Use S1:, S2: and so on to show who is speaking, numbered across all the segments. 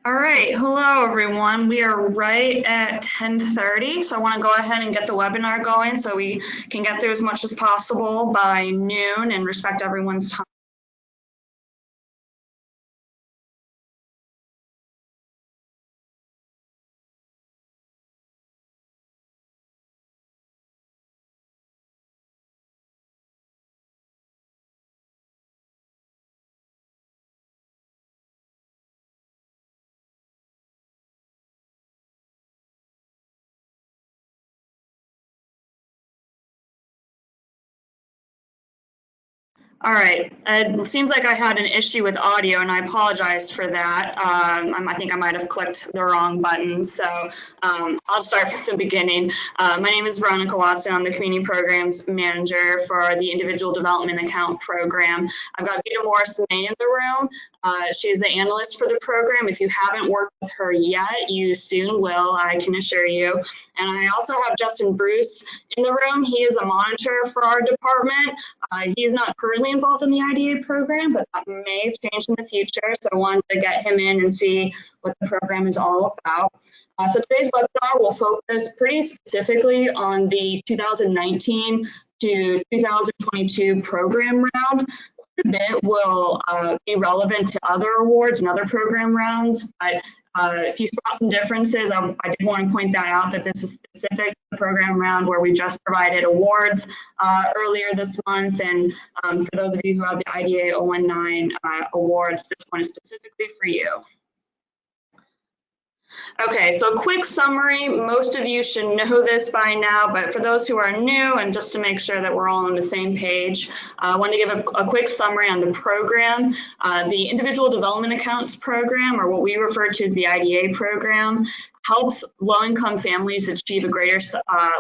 S1: All right, hello everyone. We are right at 10:30, so I want to go ahead and get the webinar going so we can get through as much as possible by noon and respect everyone's time. All right, it seems like I had an issue with audio and I apologize for that. I think I might have clicked the wrong button, so I'll start from the beginning. My name is Veronica Watson. I'm the Community Programs Manager for the Individual Development Account Program. I've got Vita Morris-May in the room. She's the analyst for the program. If you haven't worked with her yet, you soon will, I can assure you. And I also have Justin Bruce in the room. He is a monitor for our department. He is not currently involved in the IDA program, but that may change in the future. So I wanted to get him in and see what the program is all about. So today's webinar will focus pretty specifically on the 2019 to 2022 program round. Quite a bit will be relevant to other awards and other program rounds, but if you spot some differences, I did want to point that out, that this is specific to the program round where we just provided awards earlier this month. And for those of you who have the IDA019 awards, this one is specifically for you. Okay, so a quick summary. Most of you should know this by now, but for those who are new and just to make sure that we're all on the same page, I want to give a quick summary on the program. The Individual Development Accounts Program, or what we refer to as the IDA program, helps low-income families achieve a greater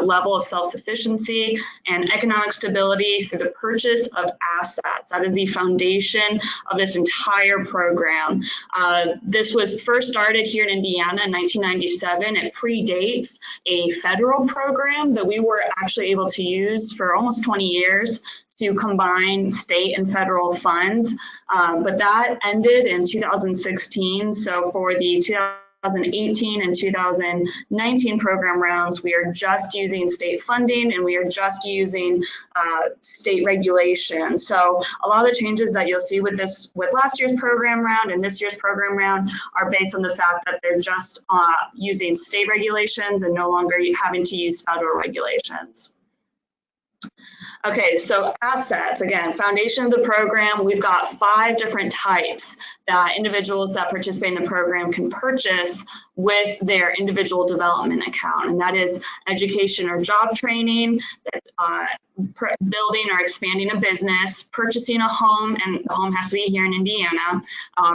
S1: level of self-sufficiency and economic stability through the purchase of assets. That is the foundation of this entire program. This was first started here in Indiana in 1997. It predates a federal program that we were actually able to use for almost 20 years to combine state and federal funds, but that ended in 2016. So for the 2018 and 2019 program rounds, we are just using state funding and we are just using state regulation. So a lot of the changes that you'll see with last year's program round and this year's program round are based on the fact that they're just using state regulations and no longer having to use federal regulations. Okay, so assets, again, foundation of the program, we've got 5 different types that individuals that participate in the program can purchase with their individual development account. And that is education or job training, that's building or expanding a business, purchasing a home, and the home has to be here in Indiana,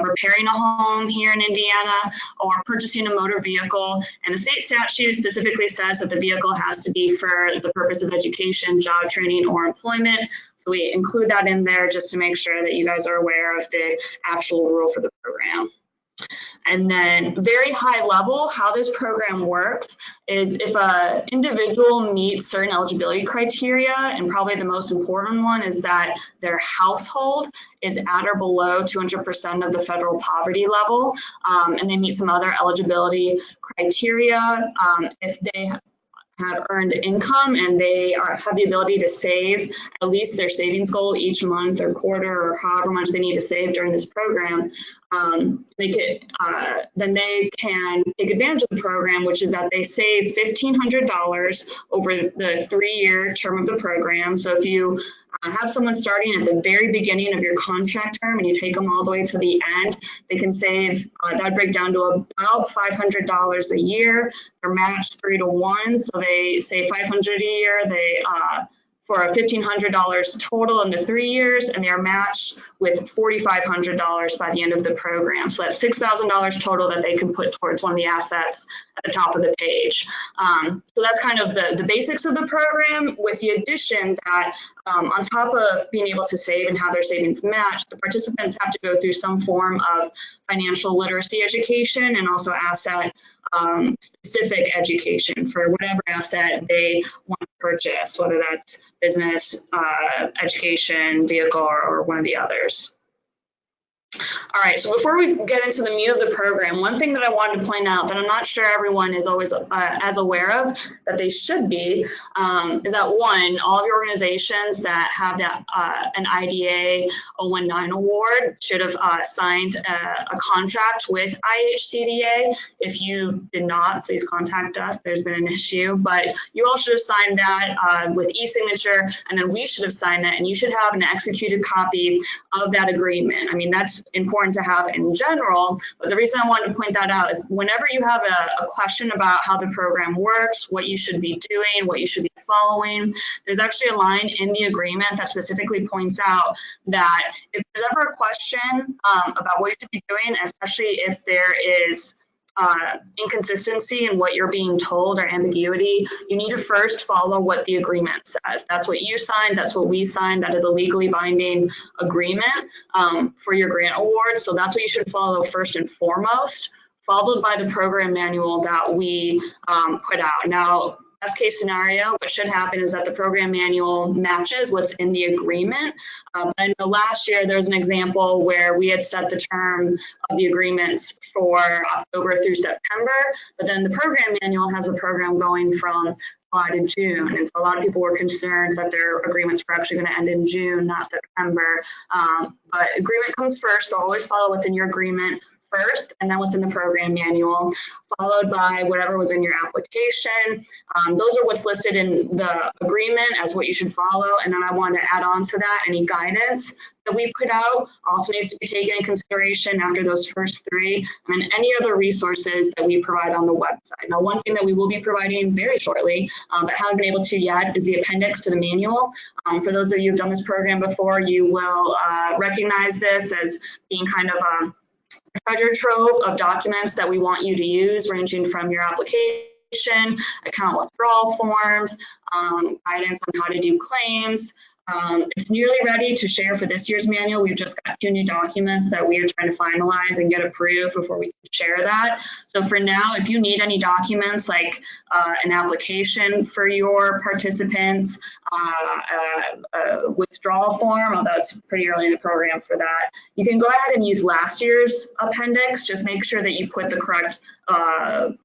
S1: repairing a home here in Indiana, or purchasing a motor vehicle. And the state statute specifically says that the vehicle has to be for the purpose of education, job training, or employment. So we include that in there just to make sure that you guys are aware of the actual rule for the program. And then very high level, how this program works is if an individual meets certain eligibility criteria, and probably the most important one is that their household is at or below 200% of the federal poverty level, and they meet some other eligibility criteria. If they have earned income and they have the ability to save at least their savings goal each month or quarter or however much they need to save during this program, then they can take advantage of the program, which is that they save $1,500 over the 3-year term of the program. So if you have someone starting at the very beginning of your contract term and you take them all the way to the end, they can save, that break down to about $500 a year. They're matched 3 to 1, so they save $500 a year. They for $1,500 total in the 3 years, and they are matched with $4,500 by the end of the program. So that's $6,000 total that they can put towards one of the assets at the top of the page. So that's kind of the basics of the program, with the addition that on top of being able to save and have their savings matched, the participants have to go through some form of financial literacy education and also asset specific education for whatever asset they want to purchase, whether that's business, education, vehicle, or one of the others. All right, so before we get into the meat of the program, one thing that I wanted to point out that I'm not sure everyone is always as aware of that they should be is that one, all of your organizations that have that an IDA019 award should have signed a contract with IHCDA. If you did not, please contact us. There's been an issue, but you all should have signed that with e-signature, and then we should have signed that, and you should have an executed copy of that agreement. I mean, that's important to have in general, but the reason I wanted to point that out is whenever you have a question about how the program works, what you should be doing, what you should be following, there's actually a line in the agreement that specifically points out that if there's ever a question about what you should be doing, especially if there is inconsistency in what you're being told or ambiguity, you need to first follow what the agreement says. That's what you signed, that's what we signed, that is a legally binding agreement for your grant award. So that's what you should follow first and foremost, followed by the program manual that we put out. Now, best case scenario, what should happen is that the program manual matches what's in the agreement. And the last year, there's an example where we had set the term of the agreements for October through September, but then the program manual has a program going from July to June. And so a lot of people were concerned that their agreements were actually going to end in June, not September. But agreement comes first, so always follow what's in your agreement first, and then what's in the program manual, followed by whatever was in your application. Those are what's listed in the agreement as what you should follow. And then I want to add on to that any guidance that we put out also needs to be taken in consideration after those first three, and then any other resources that we provide on the website. Now, one thing that we will be providing very shortly, but haven't been able to yet, is the appendix to the manual. For those of you who've done this program before, you will recognize this as being kind of a treasure trove of documents that we want you to use, ranging from your application, account withdrawal forms, guidance on how to do claims. It's nearly ready to share for this year's manual. We've just got 2 new documents that we are trying to finalize and get approved before we can share that. So for now, if you need any documents like an application for your participants, a withdrawal form, although it's pretty early in the program for that, you can go ahead and use last year's appendix. Just make sure that you put the correct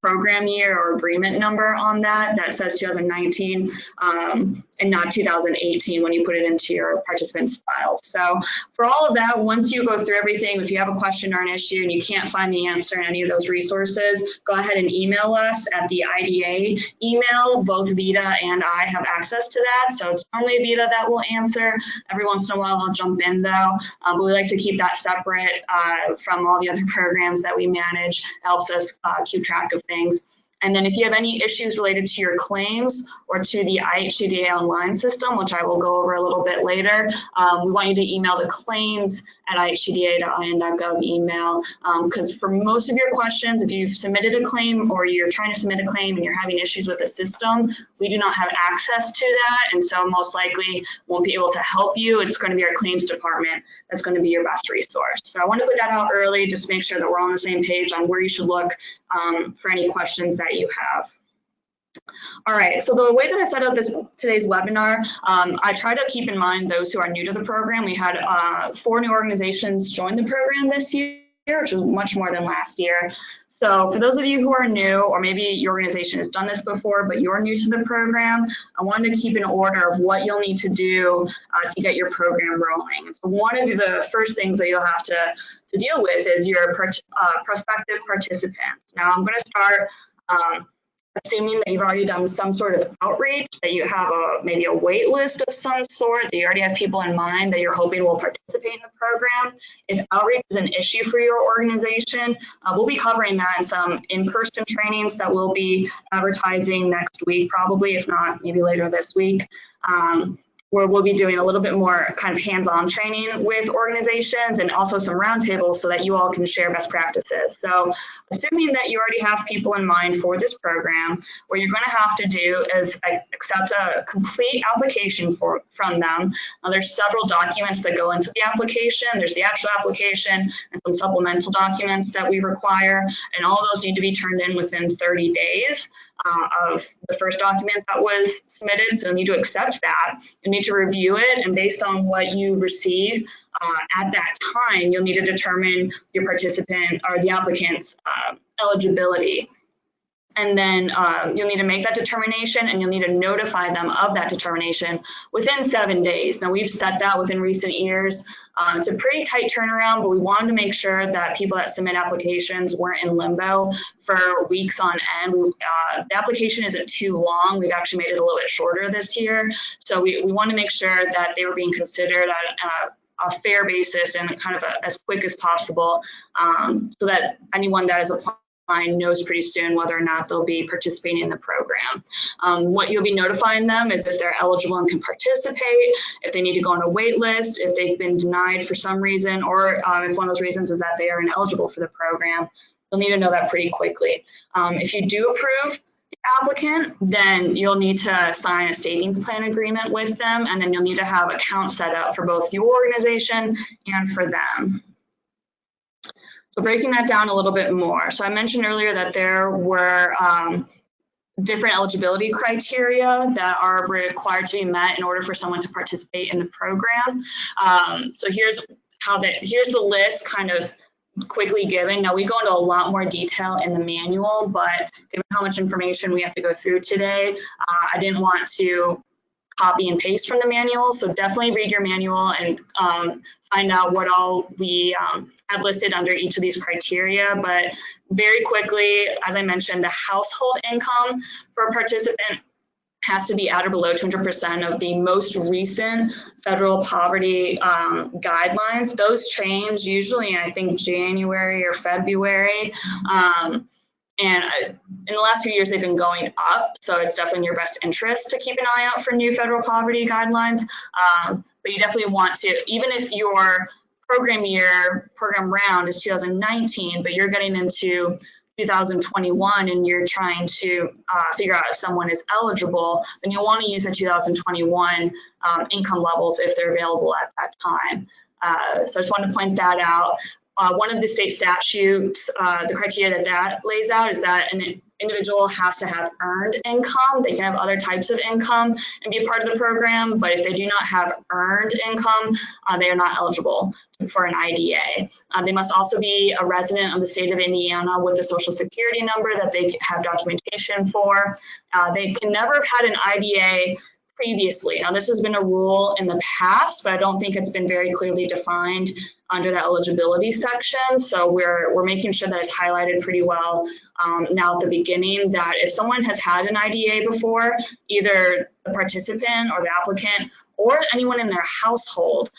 S1: program year or agreement number on that says 2019 and not 2018 when you put it into your participants files. So for all of that, once you go through everything, if you have a question or an issue and you can't find the answer in any of those resources, go ahead and email us at the IDA email. Both Vita and I have access to that. So it's only Vita that will answer. Every once in a while I'll jump in though, but we like to keep that separate from all the other programs that we manage. It helps us keep track of things. And then if you have any issues related to your claims or to the IHCDAONLINE system, which I will go over a little bit later, we want you to email the claims at IHCDA.in.gov email, because for most of your questions, if you've submitted a claim or you're trying to submit a claim and you're having issues with the system, we do not have access to that, and so most likely won't be able to help you. It's going to be our claims department that's going to be your best resource. So I want to put that out early, just make sure that we're on the same page on where you should look for any questions that you have. All right, so the way that I set up today's webinar, I try to keep in mind those who are new to the program. We had 4 new organizations join the program this year, which was much more than last year. So for those of you who are new, or maybe your organization has done this before, but you're new to the program, I wanted to keep an order of what you'll need to do to get your program rolling. And so one of the first things that you'll have to deal with is your prospective participants. Now I'm going to start assuming that you've already done some sort of outreach, that you have maybe a wait list of some sort, that you already have people in mind that you're hoping will participate in the program. If outreach is an issue for your organization, we'll be covering that in some in-person trainings that we'll be advertising next week, probably, if not maybe later this week. Where we'll be doing a little bit more kind of hands-on training with organizations and also some roundtables so that you all can share best practices. So assuming that you already have people in mind for this program, what you're going to have to do is accept a complete application from them. Now, there's several documents that go into the application. There's the actual application and some supplemental documents that we require, and all of those need to be turned in within 30 days. of the first document that was submitted. So you'll need to accept that. You'll need to review it, and based on what you receive at that time, you'll need to determine your participant or the applicant's eligibility. And then you'll need to make that determination, and you'll need to notify them of that determination within 7 days. Now, we've set that within recent years. It's a pretty tight turnaround, but we wanted to make sure that people that submit applications weren't in limbo for weeks on end. The application isn't too long. We've actually made it a little bit shorter this year. So we want to make sure that they were being considered at a fair basis and kind of as quick as possible, so that anyone that is applying knows pretty soon whether or not they'll be participating in the program. What you'll be notifying them is if they're eligible and can participate, if they need to go on a wait list, if they've been denied for some reason, or if one of those reasons is that they are ineligible for the program. You'll need to know that pretty quickly. If you do approve the applicant, then you'll need to sign a savings plan agreement with them, and then you'll need to have accounts set up for both your organization and for them. So breaking that down a little bit more. So I mentioned earlier that there were different eligibility criteria that are required to be met in order for someone to participate in the program. So here's the list kind of quickly given. Now, we go into a lot more detail in the manual, but given how much information we have to go through today, I didn't want to copy and paste from the manual. So definitely read your manual and find out what all we have listed under each of these criteria. But very quickly, as I mentioned, the household income for a participant has to be at or below 200% of the most recent federal poverty guidelines. Those change usually, I think, January or February. And in the last few years, they've been going up. So it's definitely in your best interest to keep an eye out for new federal poverty guidelines. But you definitely want to, even if your program round is 2019, but you're getting into 2021 and you're trying to figure out if someone is eligible, then you'll want to use the 2021 income levels if they're available at that time. So I just wanted to point that out. One of the state statutes, the criteria that lays out is that an individual has to have earned income. They can have other types of income and be a part of the program, but if they do not have earned income, they are not eligible for an IDA. They must also be a resident of the state of Indiana with a social security number that they have documentation for. They can never have had an IDA previously. Now, this has been a rule in the past, but I don't think it's been very clearly defined under that eligibility section. So we're making sure that it's highlighted pretty well now at the beginning, that if someone has had an IDA before, either the participant or the applicant or anyone in their household,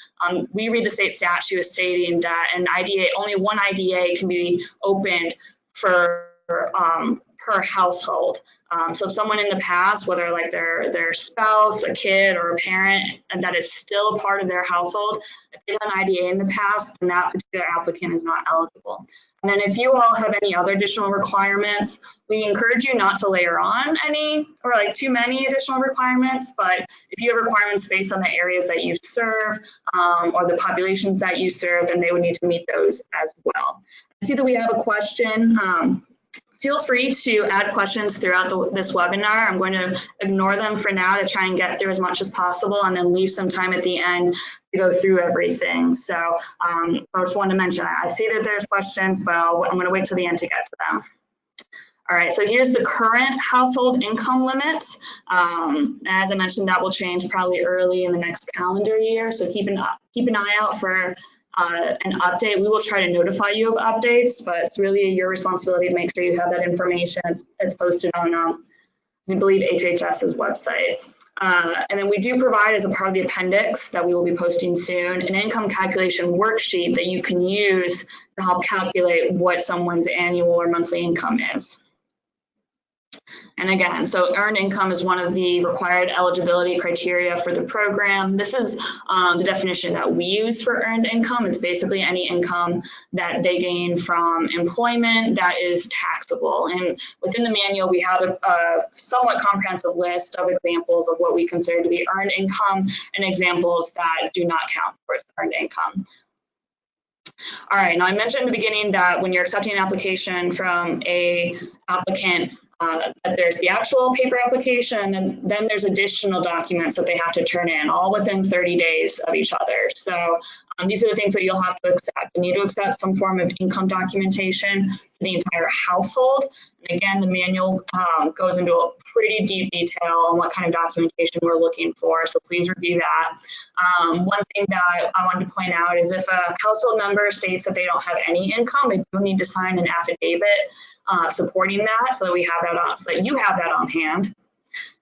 S1: we read the state statute as stating that an IDA, only one IDA can be opened for per household. So if someone in the past, whether like their spouse, a kid, or a parent, and that is still a part of their household, if they have an IDA in the past, then that particular applicant is not eligible. And then if you all have any other additional requirements, we encourage you not to layer on any or like too many additional requirements. But if you have requirements based on the areas that you serve or the populations that you serve, then they would need to meet those as well. I see that we have a question. Feel free to add questions throughout this webinar. I'm going to ignore them for now to try and get through as much as possible and then leave some time at the end to go through everything. So I just wanted to mention, I see that there's questions, but I'm going to wait till the end to get to them. All right, so here's the current household income limits. As I mentioned, that will change probably early in the next calendar year. So keep an eye out for an update. We will try to notify you of updates, but it's really your responsibility to make sure you have that information. It's posted on, I believe, HHS's website. And then we do provide, as a part of the appendix that we will be posting soon, an income calculation worksheet that you can use to help calculate what someone's annual or monthly income is. And again, so earned income is one of the required eligibility criteria for the program. This is the definition that we use for earned income. It's basically any income that they gain from employment that is taxable. And within the manual, we have a somewhat comprehensive list of examples of what we consider to be earned income and examples that do not count towards earned income. All right, now I mentioned in the beginning that when you're accepting an application from a applicant, that there's the actual paper application, and then there's additional documents that they have to turn in, all within 30 days of each other. So these are the things that you'll have to accept. You need to accept some form of income documentation for the entire household. And again, the manual goes into a pretty deep detail on what kind of documentation we're looking for, so please review that. One thing that I wanted to point out is if a household member states that they don't have any income, they do need to sign an affidavit supporting that, so that we have that on, so that you have that on hand.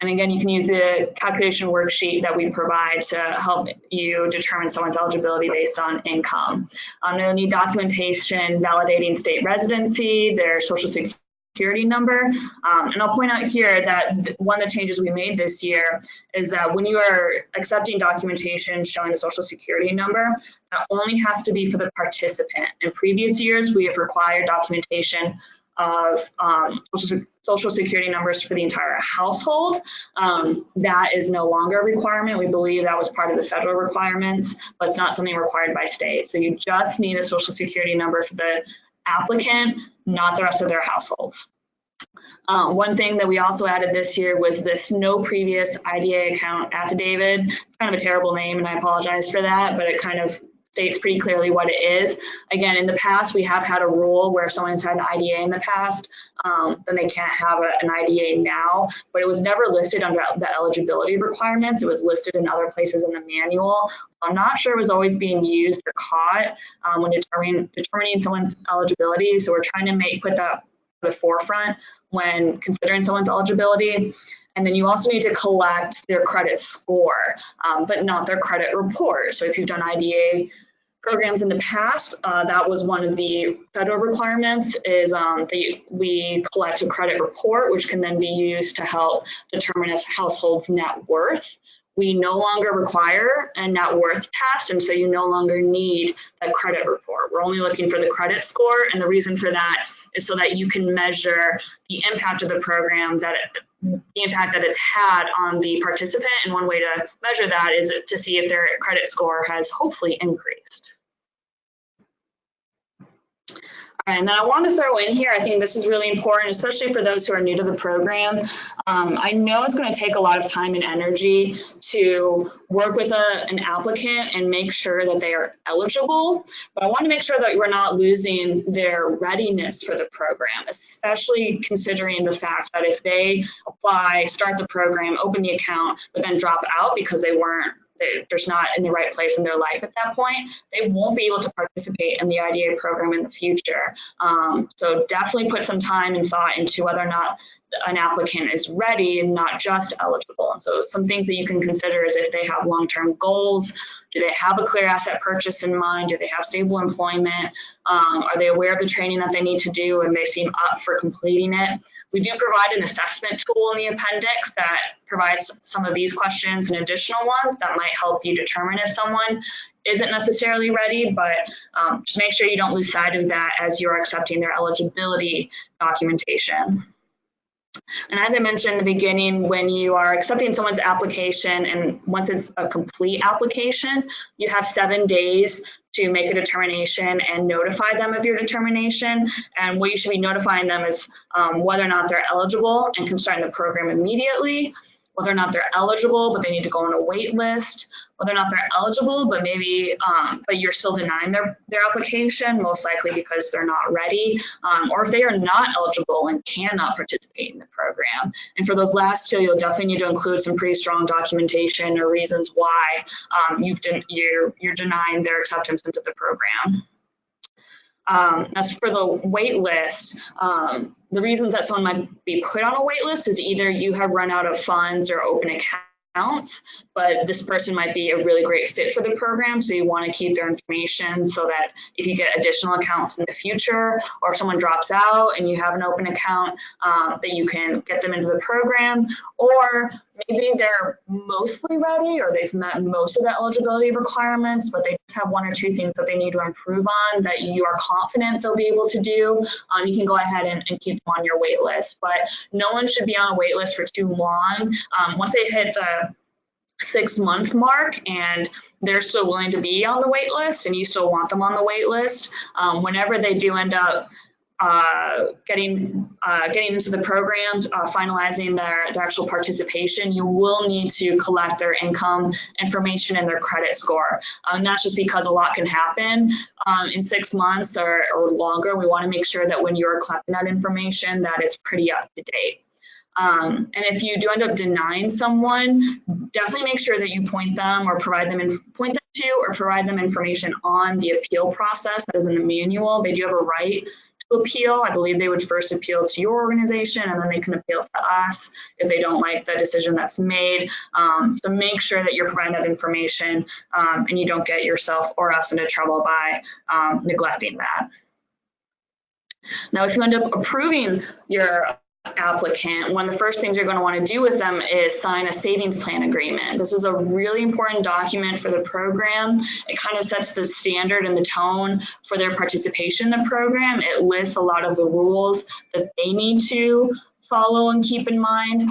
S1: And again, you can use the calculation worksheet that we provide to help you determine someone's eligibility based on income. They'll need documentation validating state residency, their social security number. And I'll point out here that one of the changes we made this year is that when you are accepting documentation showing the social security number, that only has to be for the participant. In previous years, we have required documentation of social security numbers for the entire household. That is no longer a requirement. We believe that was part of the federal requirements, but it's not something required by state. So you just need a social security number for the applicant, not the rest of their households. One thing that we also added this year was this no previous IDA account affidavit. It's kind of a terrible name, and I apologize for that, but it kind of states pretty clearly what it is. Again, in the past, we have had a rule where if someone's had an IDA in the past, then they can't have an IDA now, but it was never listed under the eligibility requirements. It was listed in other places in the manual. I'm not sure it was always being used or caught when determining someone's eligibility. So we're trying to put that to the forefront when considering someone's eligibility. And then you also need to collect their credit score, but not their credit report. So if you've done IDA programs in the past, that was one of the federal requirements, is that we collect a credit report, which can then be used to help determine a household's net worth. We no longer require a net worth test, and so you no longer need a credit report. We're only looking for the credit score, and the reason for that is so that you can measure the impact of the program, the impact that it's had on the participant, and one way to measure that is to see if their credit score has hopefully increased. And then I want to throw in here, I think this is really important, especially for those who are new to the program. I know it's going to take a lot of time and energy to work with an applicant and make sure that they are eligible, but I want to make sure that we're not losing their readiness for the program, especially considering the fact that if they apply, start the program, open the account, but then drop out because they're just not in the right place in their life at that point, they won't be able to participate in the IDA program in the future. So definitely put some time and thought into whether or not an applicant is ready and not just eligible. And so some things that you can consider is if they have long-term goals, do they have a clear asset purchase in mind? Do they have stable employment? Are they aware of the training that they need to do and they seem up for completing it? We do provide an assessment tool in the appendix that provides some of these questions and additional ones that might help you determine if someone isn't necessarily ready, but just make sure you don't lose sight of that as you're accepting their eligibility documentation. And as I mentioned in the beginning, when you are accepting someone's application, and once it's a complete application, you have 7 days to make a determination and notify them of your determination. And what you should be notifying them is whether or not they're eligible and can start in the program immediately, whether or not they're eligible, but they need to go on a wait list, whether or not they're eligible, but maybe, but you're still denying their application, most likely because they're not ready, or if they are not eligible and cannot participate in the program. And for those last two, you'll definitely need to include some pretty strong documentation or reasons why you're denying their acceptance into the program. As for the wait list, the reasons that someone might be put on a wait list is either you have run out of funds or open accounts, but this person might be a really great fit for the program, so you want to keep their information so that if you get additional accounts in the future, or if someone drops out and you have an open account, that you can get them into the program. Or maybe they're mostly ready, or they've met most of the eligibility requirements, but they just have 1 or 2 things that they need to improve on that you are confident they'll be able to do. You can go ahead and keep them on your wait list, but no one should be on a wait list for too long. Once they hit the 6-month mark and they're still willing to be on the wait list and you still want them on the wait list, whenever they do end up getting into the programs, finalizing their actual participation, you will need to collect their income information and their credit score. And that's just because a lot can happen in 6 months or longer. We want to make sure that when you're collecting that information, that it's pretty up to date. And if you do end up denying someone, definitely make sure that you point them or provide them information on the appeal process that is in the manual. They do have a right to appeal. I believe they would first appeal to your organization, and then they can appeal to us if they don't like the decision that's made. So make sure that you're providing that information and you don't get yourself or us into trouble by neglecting that. Now, if you end up approving your applicant, one of the first things you're going to want to do with them is sign a savings plan agreement. This is a really important document for the program. It kind of sets the standard and the tone for their participation in the program. It lists a lot of the rules that they need to follow and keep in mind,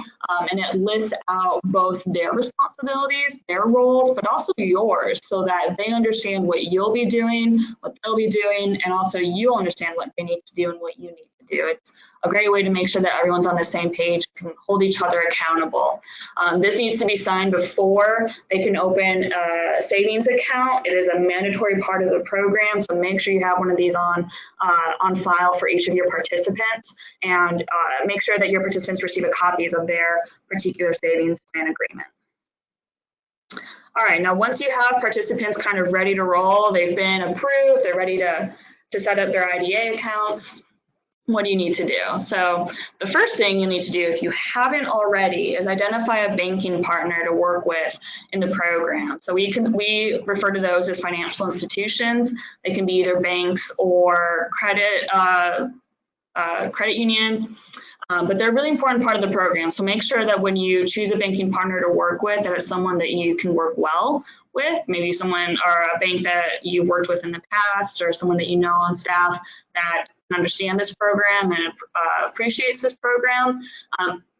S1: and it lists out both their responsibilities, their roles, but also yours, so that they understand what you'll be doing, what they'll be doing, and also you'll understand what they need to do and what you need to do. It's a great way to make sure that everyone's on the same page, can hold each other accountable. This needs to be signed before they can open a savings account. It is a mandatory part of the program, so make sure you have one of these on file for each of your participants, and make sure that your participants receive copies of their particular savings plan agreement. All right, now once you have participants kind of ready to roll, they've been approved, they're ready to set up their IDA accounts, what do you need to do? So the first thing you need to do, if you haven't already, is identify a banking partner to work with in the program. So we refer to those as financial institutions. They can be either banks or credit unions, but they're a really important part of the program. So make sure that when you choose a banking partner to work with, that it's someone that you can work well with, maybe someone or a bank that you've worked with in the past, or someone that you know on staff that understand this program and appreciates this program.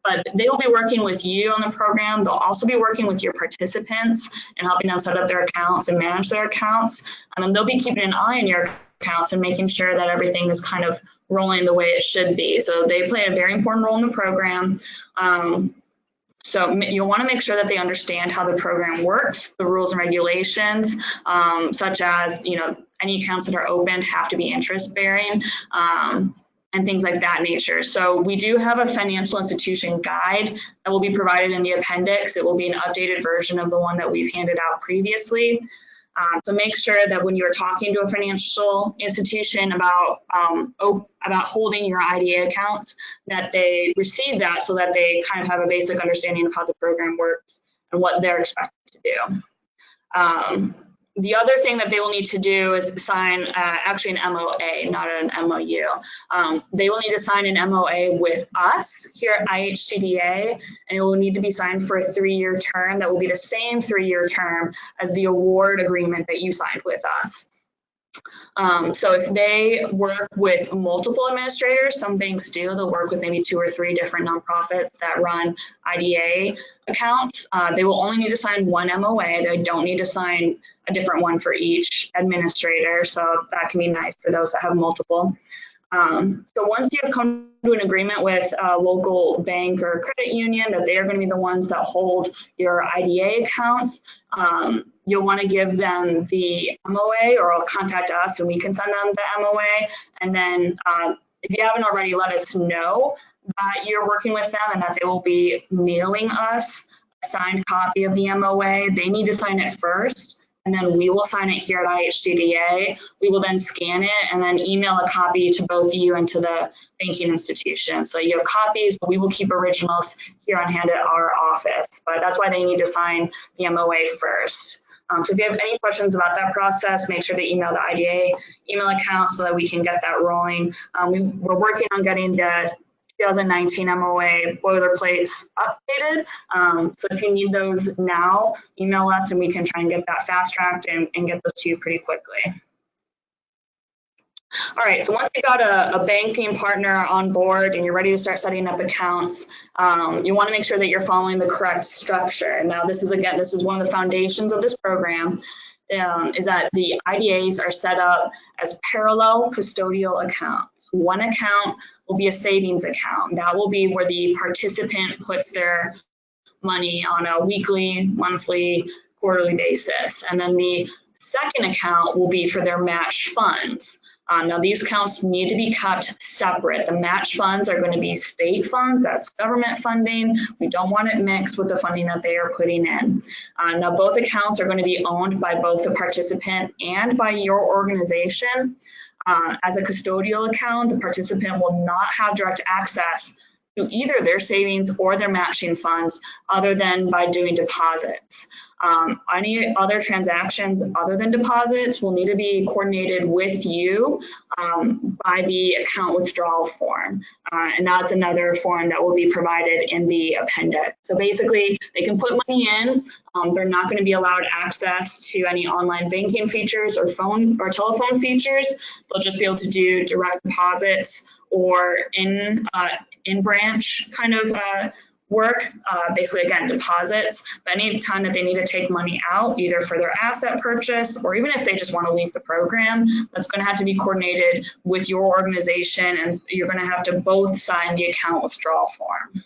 S1: But they will be working with you on the program. They'll also be working with your participants and helping them set up their accounts and manage their accounts. And then they'll be keeping an eye on your accounts and making sure that everything is kind of rolling the way it should be. So they play a very important role in the program. So you'll want to make sure that they understand how the program works, the rules and regulations, such as, any accounts that are opened have to be interest bearing, and things like that nature. So we do have a financial institution guide that will be provided in the appendix. It will be an updated version of the one that we've handed out previously. So make sure that when you're talking to a financial institution about holding your IDA accounts, that they receive that so that they kind of have a basic understanding of how the program works and what they're expected to do. The other thing that they will need to do is sign actually an MOA, not an MOU. They will need to sign an MOA with us here at IHCDA, and it will need to be signed for a 3-year term that will be the same 3-year term as the award agreement that you signed with us. So if they work with multiple administrators, some banks do, they'll work with maybe 2 or 3 different nonprofits that run IDA accounts. They will only need to sign one MOA. They don't need to sign a different one for each administrator. So that can be nice for those that have multiple. So once you have come to an agreement with a local bank or credit union that they are going to be the ones that hold your IDA accounts, you'll want to give them the MOA, or contact us and we can send them the MOA. And then if you haven't already, let us know that you're working with them and that they will be mailing us a signed copy of the MOA. They need to sign it first, and then we will sign it here at IHCDA. We will then scan it and then email a copy to both you and to the banking institution. So you have copies, but we will keep originals here on hand at our office. But that's why they need to sign the MOA first. So if you have any questions about that process, make sure to email the IDA email account so that we can get that rolling. We're working on getting the 2019 MOA boilerplates updated. So if you need those now, email us and we can try and get that fast-tracked and get those to you pretty quickly. All right, so once you've got a banking partner on board and you're ready to start setting up accounts, you want to make sure that you're following the correct structure. Now, this is one of the foundations of this program. is that the IDAs are set up as parallel custodial accounts. One account will be a savings account. That will be where the participant puts their money on a weekly, monthly, quarterly basis. And then the second account will be for their match funds. Now these accounts need to be kept separate. The match funds are going to be state funds, that's government funding. We don't want it mixed with the funding that they are putting in. Now both accounts are going to be owned by both the participant and by your organization. As a custodial account, the participant will not have direct access to either their savings or their matching funds other than by doing deposits. Any other transactions other than deposits will need to be coordinated with you by the account withdrawal form. And that's another form that will be provided in the appendix. So basically, they can put money in. They're not going to be allowed access to any online banking features or phone or telephone features. They'll just be able to do direct deposits or in-branch kind of work, basically again deposits. But any time that they need to take money out, either for their asset purchase or even if they just want to leave the program, that's going to have to be coordinated with your organization, and you're going to have to both sign the account withdrawal form.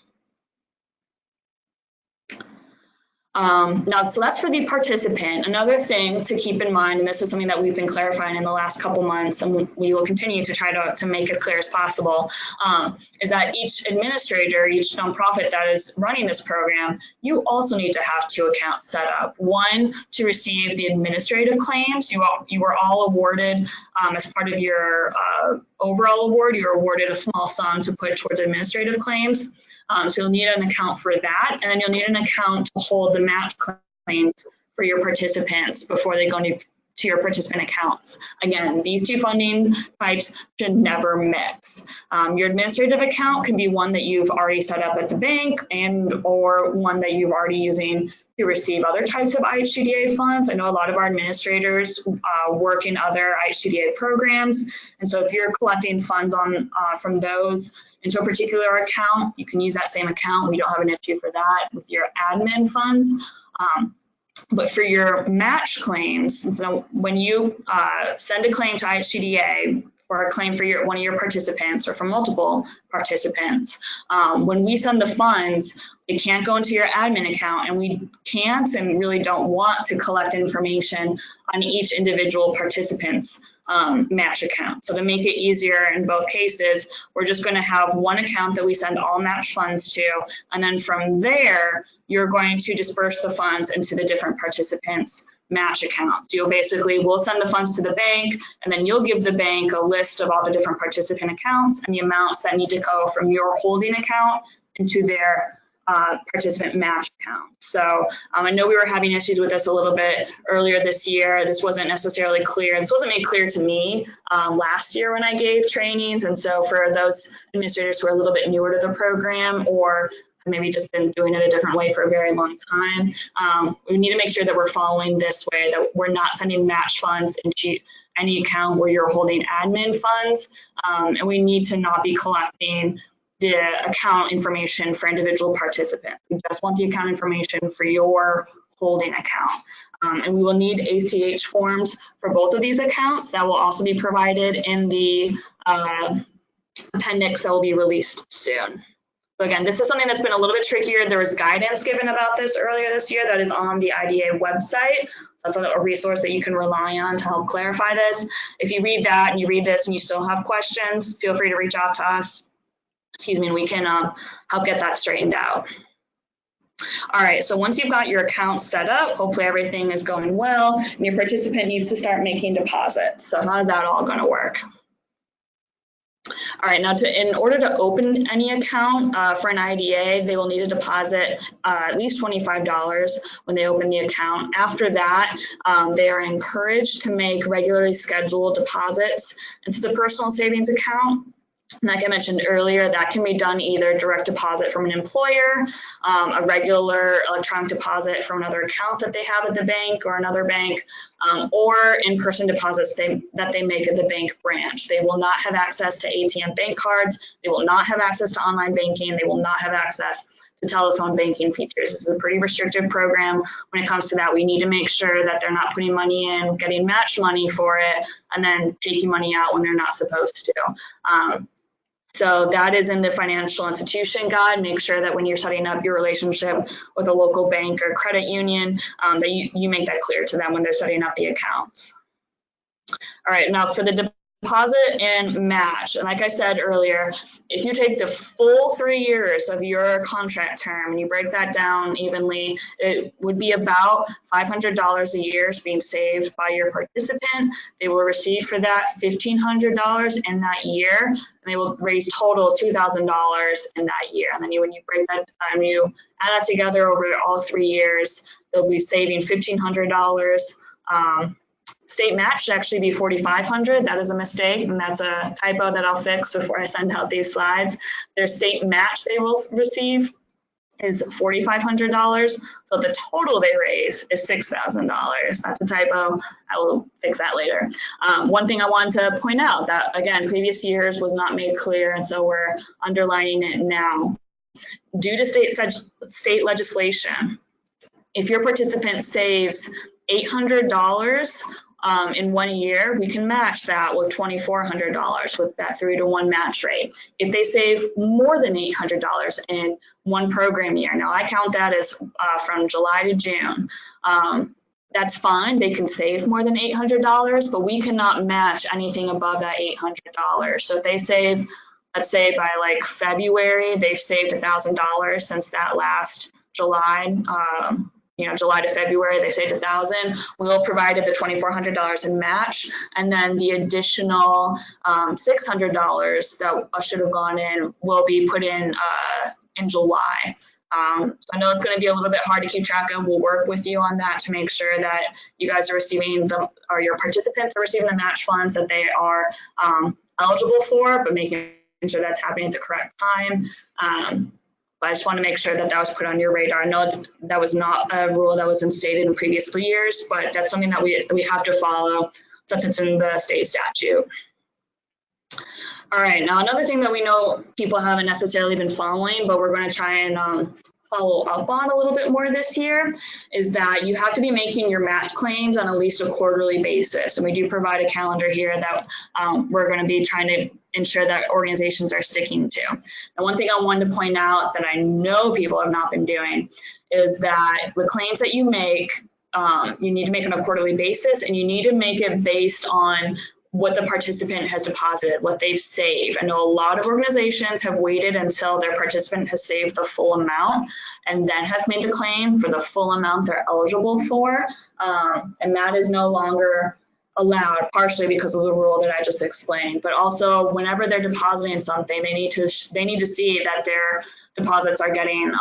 S1: Now, so that's for the participant. Another thing to keep in mind, and this is something that we've been clarifying in the last couple months, and we will continue to try to make as clear as possible, is that each administrator, each nonprofit that is running this program, you also need to have two accounts set up. One, to receive the administrative claims. You were all awarded, as part of your overall award, you're awarded a small sum to put towards administrative claims. So you'll need an account for that, and then you'll need an account to hold the match claims for your participants before they go to your participant accounts. Again, these two funding types should never mix. Your administrative account can be one that you've already set up at the bank and or one that you're already using to receive other types of IHCDA funds. I know a lot of our administrators work in other IHCDA programs, and so if you're collecting funds from those into a particular account, you can use that same account. We don't have an issue for that with your admin funds. But for your match claims, so when you send a claim to IHCDA for a claim for one of your participants or for multiple participants, when we send the funds, it can't go into your admin account, and we can't and really don't want to collect information on each individual participant's match account. So to make it easier in both cases, we're just going to have one account that we send all match funds to, and then from there, you're going to disperse the funds into the different participants' match accounts. We'll send the funds to the bank, and then you'll give the bank a list of all the different participant accounts and the amounts that need to go from your holding account into their participant match account. So I know we were having issues with this a little bit earlier this year. This wasn't necessarily clear. This wasn't made clear to me last year when I gave trainings. And so for those administrators who are a little bit newer to the program or maybe just been doing it a different way for a very long time, we need to make sure that we're following this way, that we're not sending match funds into any account where you're holding admin funds. And we need to not be collecting the account information for individual participants. We just want the account information for your holding account. And we will need ACH forms for both of these accounts. That will also be provided in the appendix that will be released soon. So again, this is something that's been a little bit trickier. There was guidance given about this earlier this year that is on the IDA website. That's a resource that you can rely on to help clarify this. If you read that and you read this and you still have questions, feel free to reach out to us. And we can help get that straightened out. All right, so once you've got your account set up, hopefully everything is going well, and your participant needs to start making deposits. So how is that all going to work? All right, now in order to open any account for an IDA, they will need to deposit at least $25 when they open the account. After that, they are encouraged to make regularly scheduled deposits into the personal savings account. Like I mentioned earlier, that can be done either direct deposit from an employer, a regular electronic deposit from another account that they have at the bank or another bank, or in-person deposits that they make at the bank branch. They will not have access to ATM bank cards. They will not have access to online banking. They will not have access to telephone banking features. This is a pretty restrictive program when it comes to that. We need to make sure that they're not putting money in, getting match money for it, and then taking money out when they're not supposed to. So that is in the financial institution guide. Make sure that when you're setting up your relationship with a local bank or credit union, that you make that clear to them when they're setting up the accounts. All right, now for the deposit and match. And like I said earlier, if you take the full 3 years of your contract term and you break that down evenly, it would be about $500 a year is being saved by your participant. They will receive for that $1,500 in that year, and they will raise total $2,000 in that year. And then when you break that down, you add that together over all 3 years, they'll be saving $1,500. State match should actually be $4,500. That is a mistake, and that's a typo that I'll fix before I send out these slides. Their state match they will receive is $4,500. So the total they raise is $6,000. That's a typo. I will fix that later. One thing I want to point out that, again, previous years was not made clear, and so we're underlining it now. Due to state legislation, if your participant saves $800 in 1 year, we can match that with $2,400 with that 3-to-1 match rate. If they save more than $800 in one program year, now I count that as from July to June, that's fine. They can save more than $800, but we cannot match anything above that $800. So if they save, let's say by like February, they've saved $1,000 since that last July, July to February, they saved $1,000. We will provide the $2,400 in match, and then the additional $600 that should have gone in will be put in July. So I know it's going to be a little bit hard to keep track of. We'll work with you on that to make sure that you guys are receiving or your participants are receiving the match funds that they are eligible for, but making sure that's happening at the correct time. But I just want to make sure that that was put on your radar. I know that was not a rule that was instated in previous years, but that's something that we have to follow since it's in the state statute. All right, now another thing that we know people haven't necessarily been following, but we're going to try and follow up on a little bit more this year, is that you have to be making your match claims on at least a quarterly basis. And we do provide a calendar here that we're going to be trying to ensure that organizations are sticking to. And one thing I wanted to point out that I know people have not been doing is that the claims that you make, you need to make on a quarterly basis, and you need to make it based on what the participant has deposited, what they've saved. I know a lot of organizations have waited until their participant has saved the full amount and then have made the claim for the full amount they're eligible for. And that is no longer allowed, partially because of the rule that I just explained, but also whenever they're depositing something, they need to see that their deposits are getting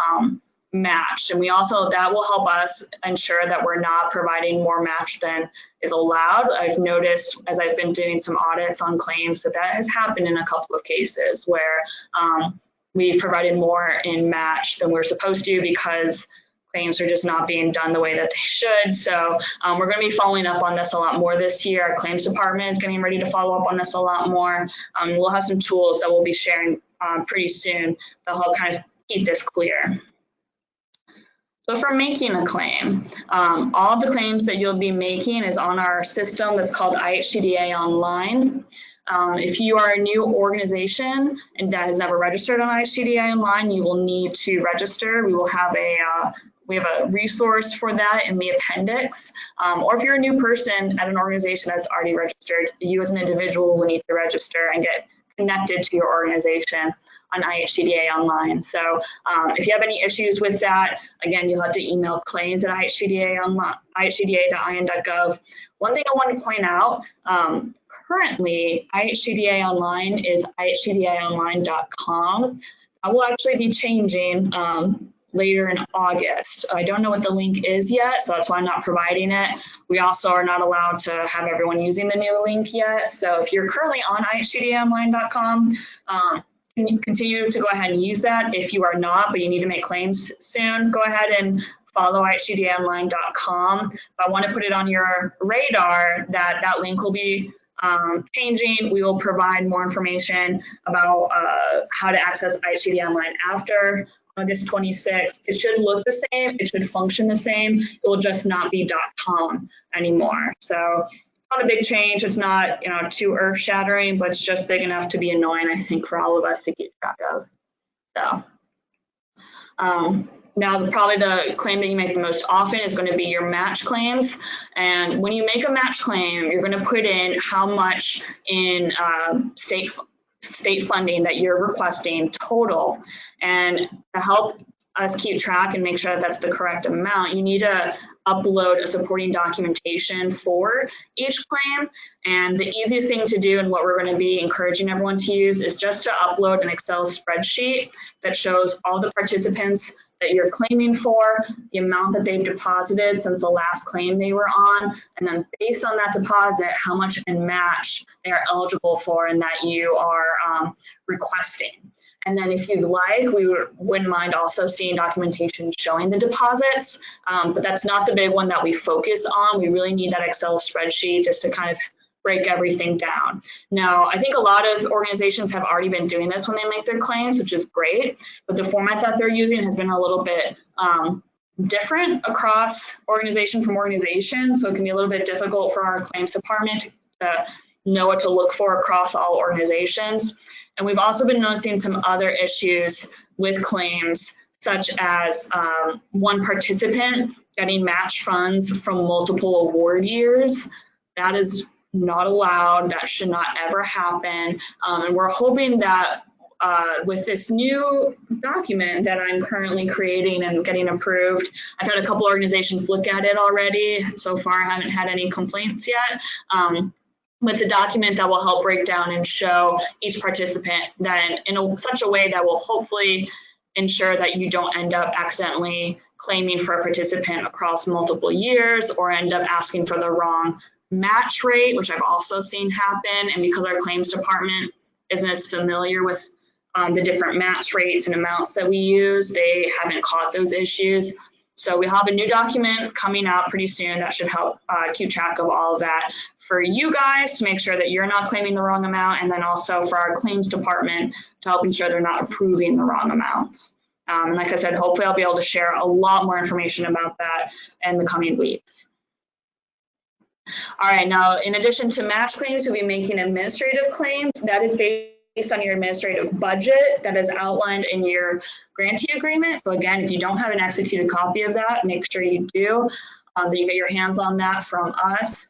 S1: matched. And that will help us ensure that we're not providing more match than is allowed. I've noticed as I've been doing some audits on claims that has happened in a couple of cases where we've provided more in match than we're supposed to because claims are just not being done the way that they should. So we're going to be following up on this a lot more this year. Our claims department is getting ready to follow up on this a lot more. We'll have some tools that we'll be sharing pretty soon that'll help kind of keep this clear. So for making a claim, all of the claims that you'll be making is on our system that's called IHCDAONLINE. If you are a new organization and that has never registered on IHCDAONLINE, you will need to register. We have a resource for that in the appendix. Or if you're a new person at an organization that's already registered, you as an individual will need to register and get connected to your organization on IHCDAONLINE. So if you have any issues with that, again, you'll have to email claims@IHCDA.in.gov. One thing I want to point out, currently IHCDAONLINE is IHCDAONLINE.com. I will actually be changing later in August. I don't know what the link is yet, so that's why I'm not providing it. We also are not allowed to have everyone using the new link yet. So if you're currently on IHCDAONLINE.com, continue to go ahead and use that. If you are not, but you need to make claims soon, go ahead and follow IHCDAONLINE.com. I want to put it on your radar that that link will be changing. We will provide more information about how to access IHCDAONLINE after August 26th. It should look the same. It should function the same. It will just not be .com anymore. So not a big change. It's not, you know, too earth-shattering, but it's just big enough to be annoying, I think, for all of us to keep track of. So now probably the claim that you make the most often is going to be your match claims. And when you make a match claim, you're going to put in how much in state funding that you're requesting total. And to help us keep track and make sure that that's the correct amount, you need to upload a supporting documentation for each claim. And the easiest thing to do, and what we're going to be encouraging everyone to use, is just to upload an Excel spreadsheet that shows all the participants that you're claiming for, the amount that they've deposited since the last claim they were on, and then based on that deposit, how much in match they are eligible for and that you are requesting. And then if you'd like, we wouldn't mind also seeing documentation showing the deposits, but that's not the big one that we focus on. We really need that Excel spreadsheet just to kind of break everything down. Now, I think a lot of organizations have already been doing this when they make their claims, which is great, but the format that they're using has been a little bit different across organization from organization, so it can be a little bit difficult for our claims department to know what to look for across all organizations. And we've also been noticing some other issues with claims, such as one participant getting match funds from multiple award years. That is not allowed. That should not ever happen. And we're hoping that with this new document that I'm currently creating and getting approved, I've had a couple organizations look at it already. So far, I haven't had any complaints yet. But it's a document that will help break down and show each participant then in such a way that will hopefully ensure that you don't end up accidentally claiming for a participant across multiple years or end up asking for the wrong match rate, which I've also seen happen. And because our claims department isn't as familiar with the different match rates and amounts that we use, they haven't caught those issues. So we have a new document coming out pretty soon that should help keep track of all of that for you guys to make sure that you're not claiming the wrong amount, and then also for our claims department to help ensure they're not approving the wrong amounts. And like I said, hopefully I'll be able to share a lot more information about that in the coming weeks. All right, now in addition to match claims, we'll be making administrative claims. That is based on your administrative budget that is outlined in your grantee agreement. So again, if you don't have an executed copy of that, make sure you do, that you get your hands on that from us.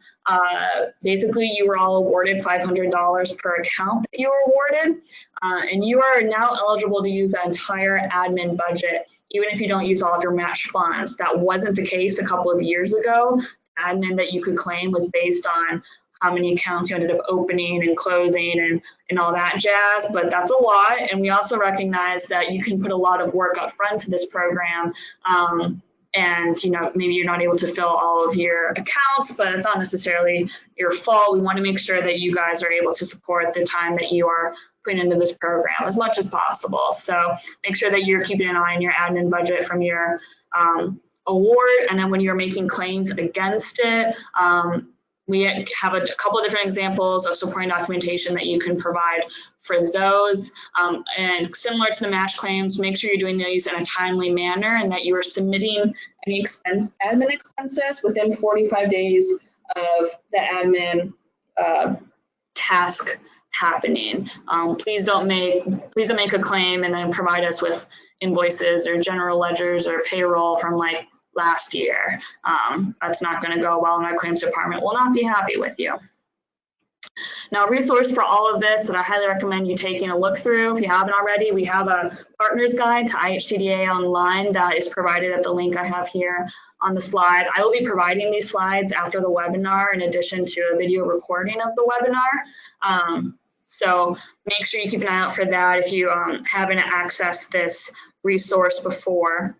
S1: Basically, you were all awarded $500 per account that you were awarded, and you are now eligible to use that entire admin budget, even if you don't use all of your match funds. That wasn't the case a couple of years ago. Admin that you could claim was based on how many accounts you ended up opening and closing and all that jazz, but that's a lot. And we also recognize that you can put a lot of work up front to this program, and you know, maybe you're not able to fill all of your accounts, but it's not necessarily your fault. We want to make sure that you guys are able to support the time that you are putting into this program as much as possible. So make sure that you're keeping an eye on your admin budget from your award, and then when you're making claims against it, we have a couple of different examples of supporting documentation that you can provide for those. And similar to the match claims, make sure you're doing these in a timely manner and that you are submitting any admin expenses within 45 days of the admin task happening. Please don't make a claim and then provide us with invoices or general ledgers or payroll from like last year. That's not going to go well, and our claims department will not be happy with you. Now, a resource for all of this that I highly recommend you taking a look through, if you haven't already, we have a partner's guide to IHCDAONLINE that is provided at the link I have here on the slide. I will be providing these slides after the webinar in addition to a video recording of the webinar. So make sure you keep an eye out for that if you haven't accessed this resource before.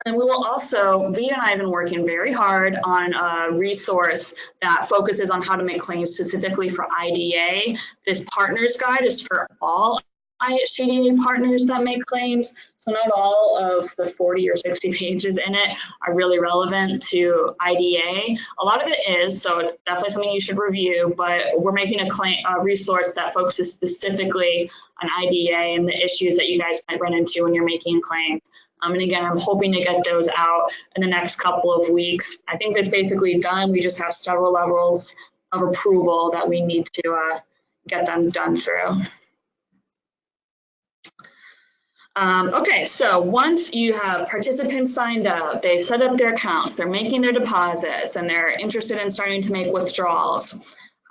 S1: And we will also, Vita and I have been working very hard on a resource that focuses on how to make claims specifically for IDA. This partner's guide is for all IHCDA partners that make claims. So not all of the 40 or 60 pages in it are really relevant to IDA. A lot of it is, so it's definitely something you should review, but we're making a resource that focuses specifically on IDA and the issues that you guys might run into when you're making claims. And again, I'm hoping to get those out in the next couple of weeks. I think it's basically done. We just have several levels of approval that we need to get them done through. Okay, so once you have participants signed up, they've set up their accounts, they're making their deposits, and they're interested in starting to make withdrawals,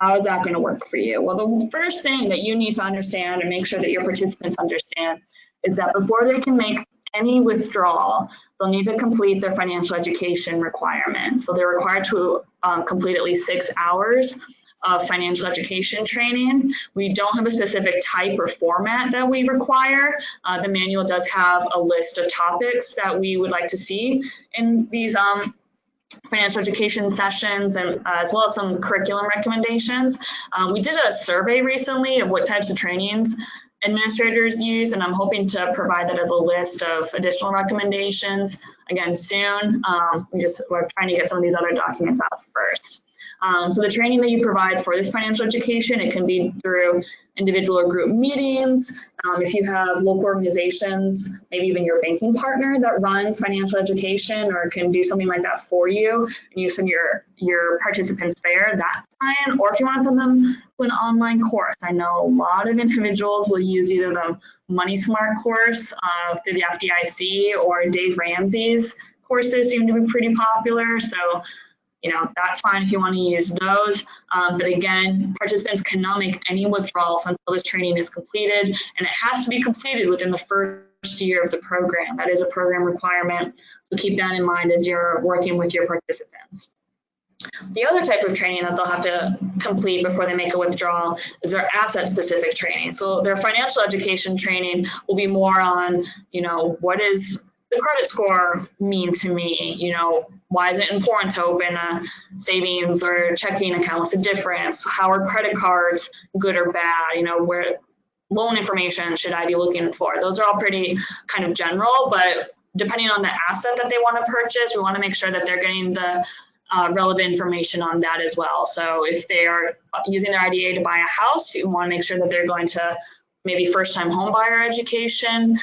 S1: how is that going to work for you? Well, the first thing that you need to understand and make sure that your participants understand is that before they can make any withdrawal, they'll need to complete their financial education requirements. So they're required to complete at least 6 hours of financial education training. We don't have a specific type or format that we require. The manual does have a list of topics that we would like to see in these financial education sessions, and as well as some curriculum recommendations. We did a survey recently of what types of trainings administrators use, and I'm hoping to provide that as a list of additional recommendations again soon. We're trying to get some of these other documents out first. So the training that you provide for this financial education, it can be through individual or group meetings. If you have local organizations, maybe even your banking partner that runs financial education or can do something like that for you, and you send your participants there, that's fine. Or if you want to send them to an online course, I know a lot of individuals will use either the Money Smart course through the FDIC, or Dave Ramsey's courses seem to be pretty popular. So that's fine if you want to use those. But again, participants cannot make any withdrawals until this training is completed, and it has to be completed within the first year of the program. That is a program requirement, so keep that in mind as you're working with your participants. The other type of training that they'll have to complete before they make a withdrawal is their asset-specific training. So their financial education training will be more on, what is the credit score mean to me? Why is it important to open a savings or checking account? What's the difference? How are credit cards good or bad? Where loan information should I be looking for? Those are all pretty kind of general, but depending on the asset that they want to purchase, we want to make sure that they're getting the relevant information on that as well. So if they are using their IDA to buy a house, you want to make sure that they're going to maybe first-time home buyer education.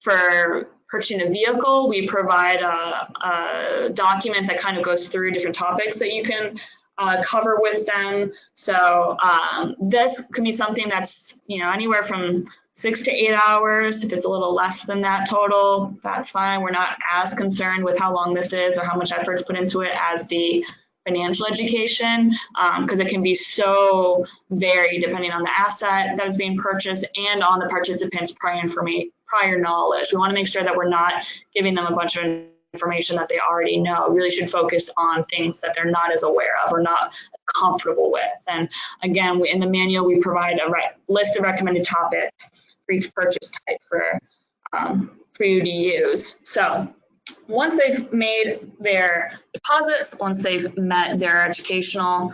S1: For purchasing a vehicle, we provide a document that kind of goes through different topics that you can cover with them. So this could be something that's anywhere from 6 to 8 hours. If it's a little less than that total, that's fine. We're not as concerned with how long this is or how much effort is put into it as the financial education, because it can be so varied depending on the asset that is being purchased and on the participants' prior knowledge. We want to make sure that we're not giving them a bunch of information that they already know. We really should focus on things that they're not as aware of or not comfortable with. And again, in the manual, we provide a list of recommended topics for each purchase type for you to use. So once they've made their deposits, once they've met their education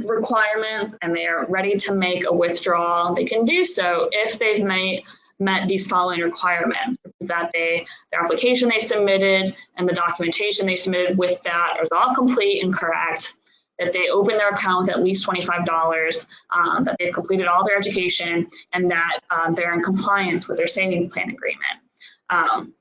S1: requirements, and they are ready to make a withdrawal, they can do so if they've met these following requirements: that their application they submitted and the documentation they submitted with that is all complete and correct, that they open their account with at least $25, that they've completed all their education, and that they're in compliance with their savings plan agreement.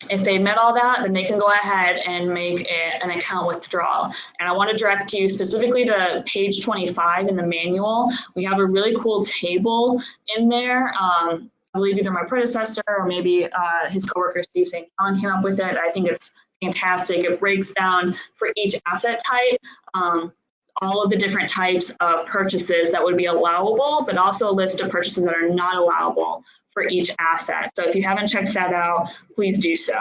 S1: If they met all that, then they can go ahead and make an account withdrawal. And I want to direct you specifically to page 25 in the manual. We have a really cool table in there. I believe either my predecessor or maybe his coworker Steve St. John came up with it. I think it's fantastic. It breaks down for each asset type all of the different types of purchases that would be allowable, but also a list of purchases that are not allowable for each asset. So if you haven't checked that out, please do so.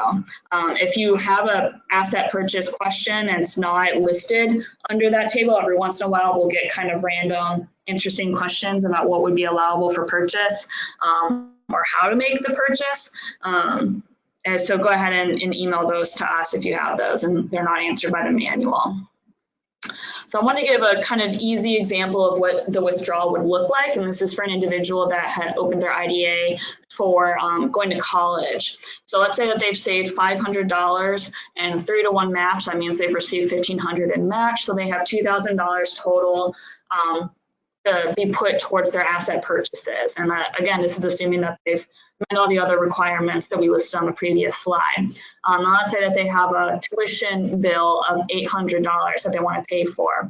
S1: If you have an asset purchase question and it's not listed under that table, every once in a while we'll get kind of random interesting questions about what would be allowable for purchase or how to make the purchase. And so go ahead and email those to us if you have those and they're not answered by the manual. So I want to give a kind of easy example of what the withdrawal would look like, and this is for an individual that had opened their IDA for going to college. So let's say that they've saved $500 and 3-to-1 match. That means they've received $1,500 in match, so they have $2,000 total to be put towards their asset purchases. And again, this is assuming that they've met all the other requirements that we listed on the previous slide. Let's say that they have a tuition bill of $800 that they want to pay for.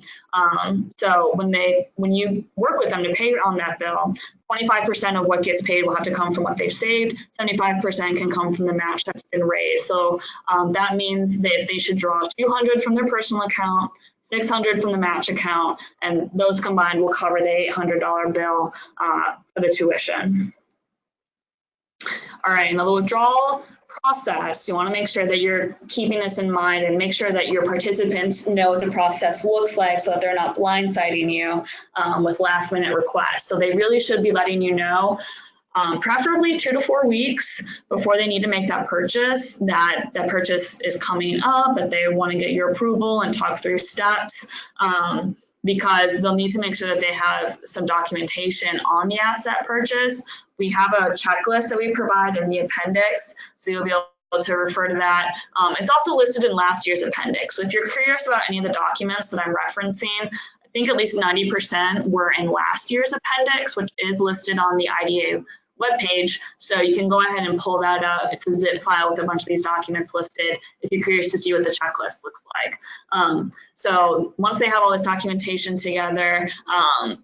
S1: So when you work with them to pay on that bill, 25% of what gets paid will have to come from what they've saved. 75% can come from the match that's been raised. So that means that they should draw $200 from their personal account, $600 from the match account, and those combined will cover the $800 bill for the tuition. All right, now the withdrawal process, you want to make sure that you're keeping this in mind and make sure that your participants know what the process looks like so that they're not blindsiding you with last-minute requests. So they really should be letting you know, preferably 2 to 4 weeks before they need to make that purchase, that purchase is coming up, that they want to get your approval and talk through steps, because they'll need to make sure that they have some documentation on the asset purchase. We have a checklist that we provide in the appendix, so you'll be able to refer to that. It's also listed in last year's appendix. So if you're curious about any of the documents that I'm referencing, I think at least 90% were in last year's appendix, which is listed on the IDA webpage. So you can go ahead and pull that up. It's a zip file with a bunch of these documents listed if you're curious to see what the checklist looks like. So once they have all this documentation together,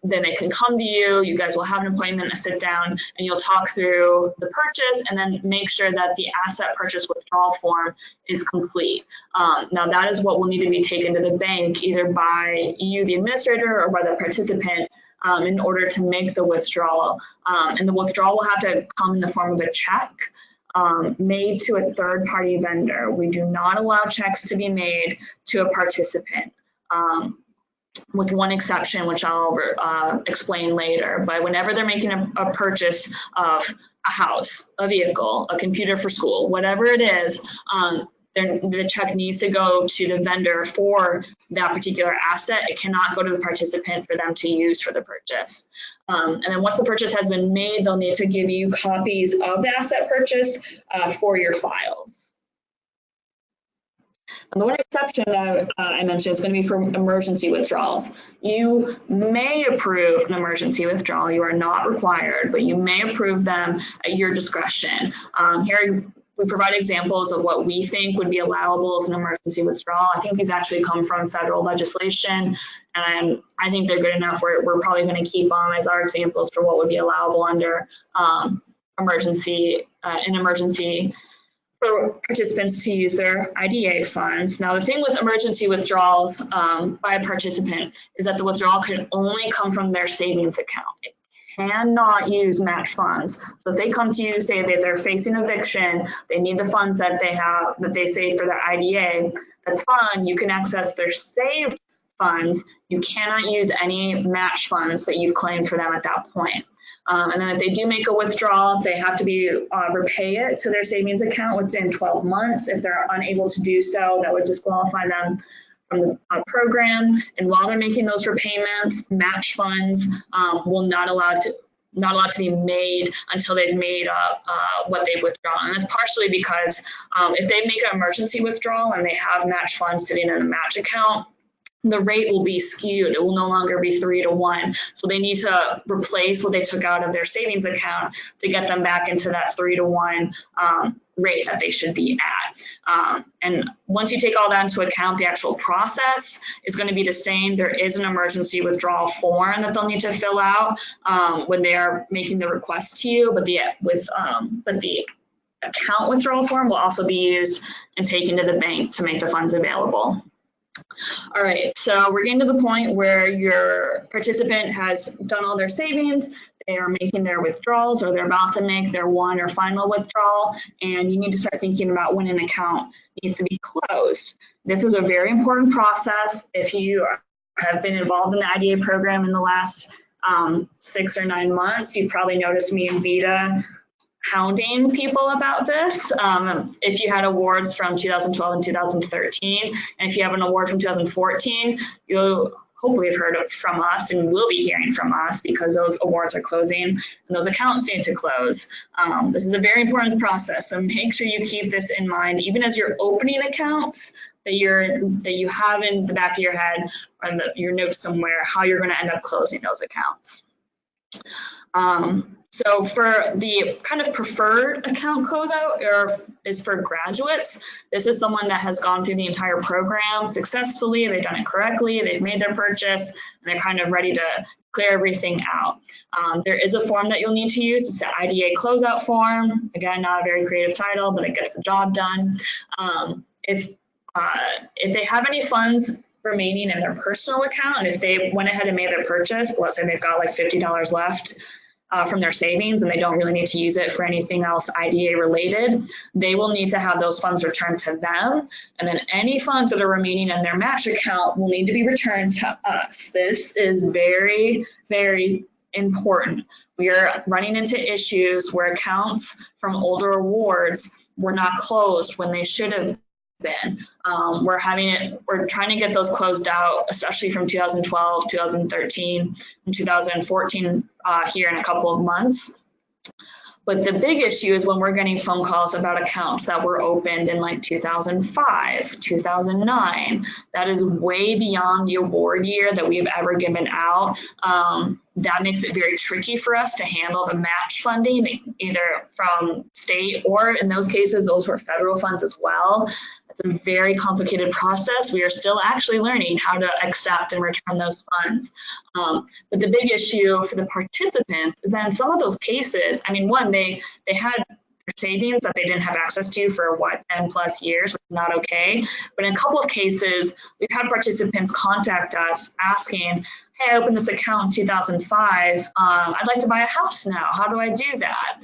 S1: then they can come to you. You guys will have an appointment to sit down and you'll talk through the purchase and then make sure that the asset purchase withdrawal form is complete. Now that is what will need to be taken to the bank either by you, the administrator, or by the participant in order to make the withdrawal. And the withdrawal will have to come in the form of a check made to a third-party vendor. We do not allow checks to be made to a participant, with one exception, which I'll explain later. But whenever they're making a purchase of a house, a vehicle, a computer for school, whatever it is, then the check needs to go to the vendor for that particular asset. It cannot go to the participant for them to use for the purchase. And then once the purchase has been made, they'll need to give you copies of the asset purchase for your files. And the one exception that I mentioned is going to be for emergency withdrawals. You may approve an emergency withdrawal. You are not required, but you may approve them at your discretion. Here we provide examples of what we think would be allowable as an emergency withdrawal. I think these actually come from federal legislation, and I think they're good enough. We're probably going to keep them as our examples for what would be allowable under emergency for participants to use their IDA funds. Now, the thing with emergency withdrawals by a participant is that the withdrawal can only come from their savings account. It cannot use match funds. So if they come to you, say that they're facing eviction, they need the funds that they saved for their IDA, that's fine. You can access their saved funds. You cannot use any match funds that you've claimed for them at that point. And then if they do make a withdrawal, they have to repay it to their savings account within 12 months. If they're unable to do so, that would disqualify them from the program. And while they're making those repayments, match funds will not allowed to be made until they've made up what they've withdrawn. And that's partially because if they make an emergency withdrawal and they have match funds sitting in a match account, the rate will be skewed. It will no longer be 3 to 1. So they need to replace what they took out of their savings account to get them back into that 3 to 1 rate that they should be at. And once you take all that into account, the actual process is going to be the same. There is an emergency withdrawal form that they'll need to fill out when they are making the request to you, but the account withdrawal form will also be used and taken to the bank to make the funds available. All right, so we're getting to the point where your participant has done all their savings, they are making their withdrawals, or they're about to make their one or final withdrawal, and you need to start thinking about when an account needs to be closed. This is a very important process. If you have been involved in the IDA program in the last 6 or 9 months, you've probably noticed me and Vita hounding people about this. If you had awards from 2012 and 2013, and if you have an award from 2014, you'll hopefully have heard from us and will be hearing from us, because those awards are closing and those accounts need to close. This is a very important process, so make sure you keep this in mind, even as you're opening accounts, that you have in the back of your head or in your notes somewhere how you're going to end up closing those accounts. So for the kind of preferred account closeout is for graduates. This is someone that has gone through the entire program successfully, they've done it correctly, they've made their purchase, and they're kind of ready to clear everything out. There is a form that you'll need to use. It's the IDA closeout form. Again, not a very creative title, but it gets the job done. If they have any funds remaining in their personal account, and if they went ahead and made their purchase, but let's say they've got like $50 left from their savings and they don't really need to use it for anything else IDA related, they will need to have those funds returned to them. And then any funds that are remaining in their match account will need to be returned to us. This is very, very important. We are running into issues where accounts from older awards were not closed when they should have been. We're trying to get those closed out, especially from 2012, 2013, and 2014 here in a couple of months. But the big issue is when we're getting phone calls about accounts that were opened in like 2005, 2009. That is way beyond the award year that we've ever given out. That makes it very tricky for us to handle the match funding, either from state or in those cases, those were federal funds as well. It's a very complicated process. We are still actually learning how to accept and return those funds. But the big issue for the participants is that in some of those cases, I mean, one, they had savings that they didn't have access to for 10 plus years, which is not okay. But in a couple of cases, we've had participants contact us asking, hey, I opened this account in 2005. I'd like to buy a house now. How do I do that?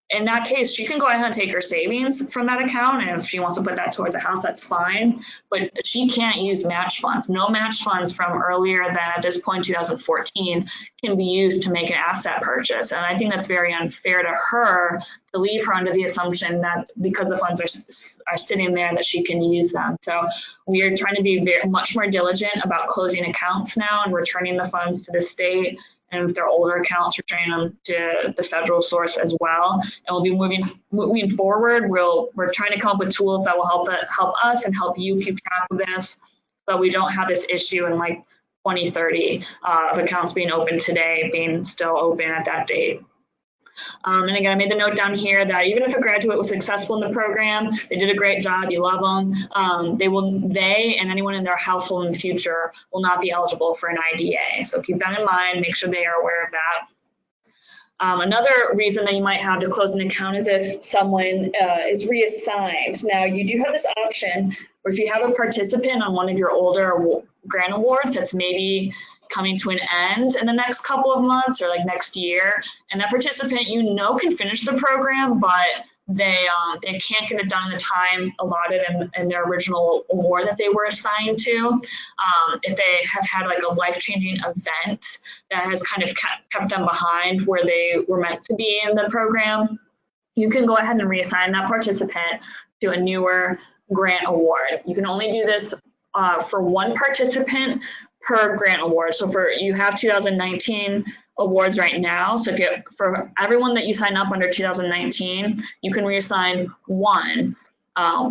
S1: In that case, she can go ahead and take her savings from that account, and if she wants to put that towards a house, that's fine, but she can't use match funds. No match funds from earlier than at this point, 2014, can be used to make an asset purchase, and I think that's very unfair to her to leave her under the assumption that because the funds are sitting there that she can use them. So we are trying to be much more diligent about closing accounts now and returning the funds to the state, and if they're older accounts, returning them to the federal source as well. And we'll be moving forward. We're trying to come up with tools that will help us and help you keep track of this, but we don't have this issue in like 2030 of accounts being open today, being still open at that date. And again, I made the note down here that even if a graduate was successful in the program, they did a great job, you love them, they and anyone in their household in the future will not be eligible for an IDA. So keep that in mind, make sure they are aware of that. Another reason that you might have to close an account is if someone is reassigned. Now, you do have this option where if you have a participant on one of your older grant awards that's maybe coming to an end in the next couple of months or like next year, and that participant can finish the program, but they can't get it done in the time allotted in their original award that they were assigned to. If they have had like a life-changing event that has kind of kept them behind where they were meant to be in the program, you can go ahead and reassign that participant to a newer grant award. You can only do this for one participant per grant award. So you have 2019 awards right now. So for everyone that you sign up under 2019, you can reassign one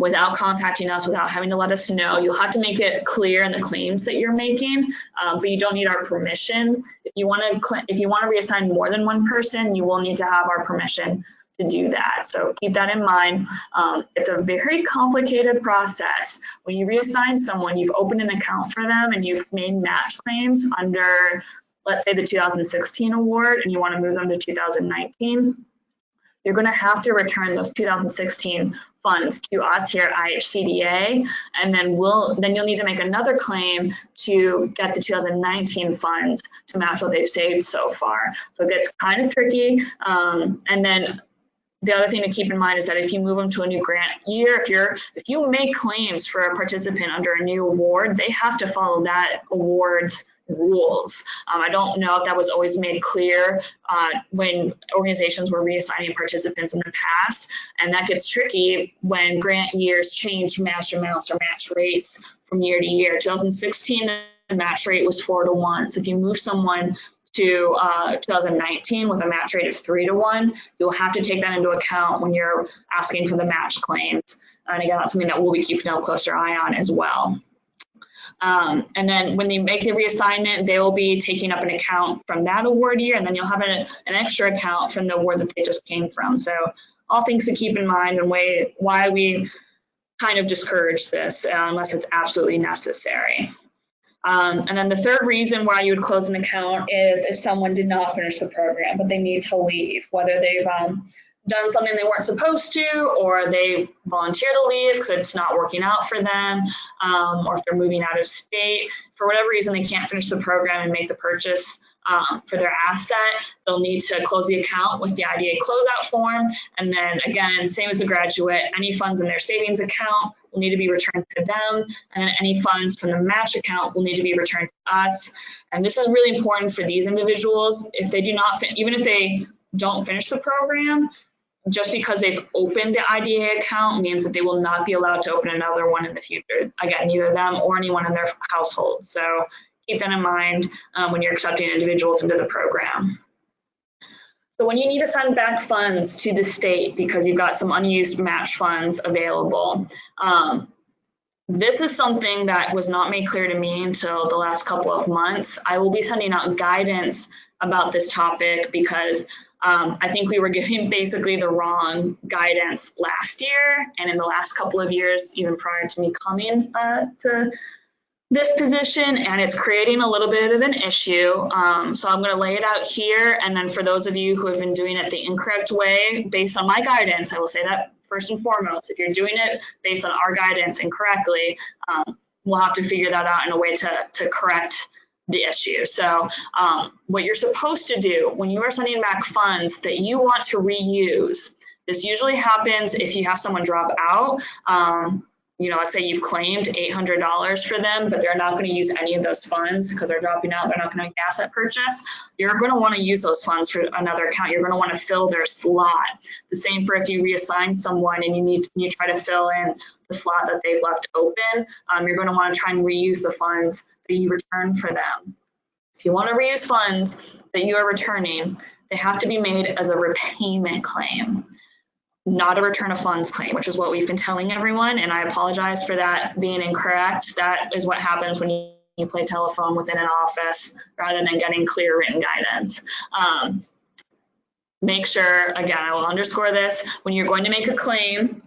S1: without contacting us, without having to let us know. You'll have to make it clear in the claims that you're making, but you don't need our permission. If you want to reassign more than one person, you will need to have our permission to do that. So keep that in mind. It's a very complicated process. When you reassign someone, you've opened an account for them and you've made match claims under, let's say, the 2016 award, and you want to move them to 2019, you're going to have to return those 2016 funds to us here at IHCDA, and then you'll need to make another claim to get the 2019 funds to match what they've saved so far. So it gets kind of tricky, and then the other thing to keep in mind is that if you move them to a new grant year, if you make claims for a participant under a new award, they have to follow that award's rules. I don't know if that was always made clear when organizations were reassigning participants in the past, and that gets tricky when grant years change match amounts or match rates from year to year. 2016 the match rate was 4-to-1. So if you move someone to 2019 with a match rate of 3-to-1, you'll have to take that into account when you're asking for the match claims. And again, that's something that we'll be keeping a closer eye on as well. And then when they make the reassignment, they will be taking up an account from that award year, and then you'll have an extra account from the award that they just came from. So all things to keep in mind and why we kind of discourage this unless it's absolutely necessary. And then the third reason why you would close an account is if someone did not finish the program, but they need to leave, whether they've done something they weren't supposed to, or they volunteer to leave because it's not working out for them, or if they're moving out of state. For whatever reason, they can't finish the program and make the purchase for their asset, they'll need to close the account with the IDA closeout form. And then again, same as the graduate, any funds in their savings account will need to be returned to them, and then any funds from the match account will need to be returned to us. And this is really important for these individuals. If they do not, even if they don't finish the program, just because they've opened the IDA account means that they will not be allowed to open another one in the future. Again, neither them or anyone in their household. So keep that in mind when you're accepting individuals into the program. So when you need to send back funds to the state because you've got some unused match funds available, this is something that was not made clear to me until the last couple of months. I will be sending out guidance about this topic because I think we were giving basically the wrong guidance last year and in the last couple of years, even prior to me coming to this position, and it's creating a little bit of an issue. So I'm going to lay it out here, and then for those of you who have been doing it the incorrect way, based on my guidance, I will say that first and foremost, if you're doing it based on our guidance incorrectly, we'll have to figure that out in a way to correct the issue. So what you're supposed to do when you are sending back funds that you want to reuse, this usually happens if you have someone drop out. You know, let's say you've claimed $800 for them, but they're not going to use any of those funds because they're dropping out. They're not going to make asset purchase. You're going to want to use those funds for another account. You're going to want to fill their slot. The same for if you reassign someone and you try to fill in the slot that they've left open. You're going to want to try and reuse the funds that you return for them. If you want to reuse funds that you are returning, they have to be made as a repayment claim, not a return of funds claim, which is what we've been telling everyone, and I apologize for that being incorrect. That is what happens when you play telephone within an office rather than getting clear written guidance. Make sure, again, I will underscore this, when you're going to make a claim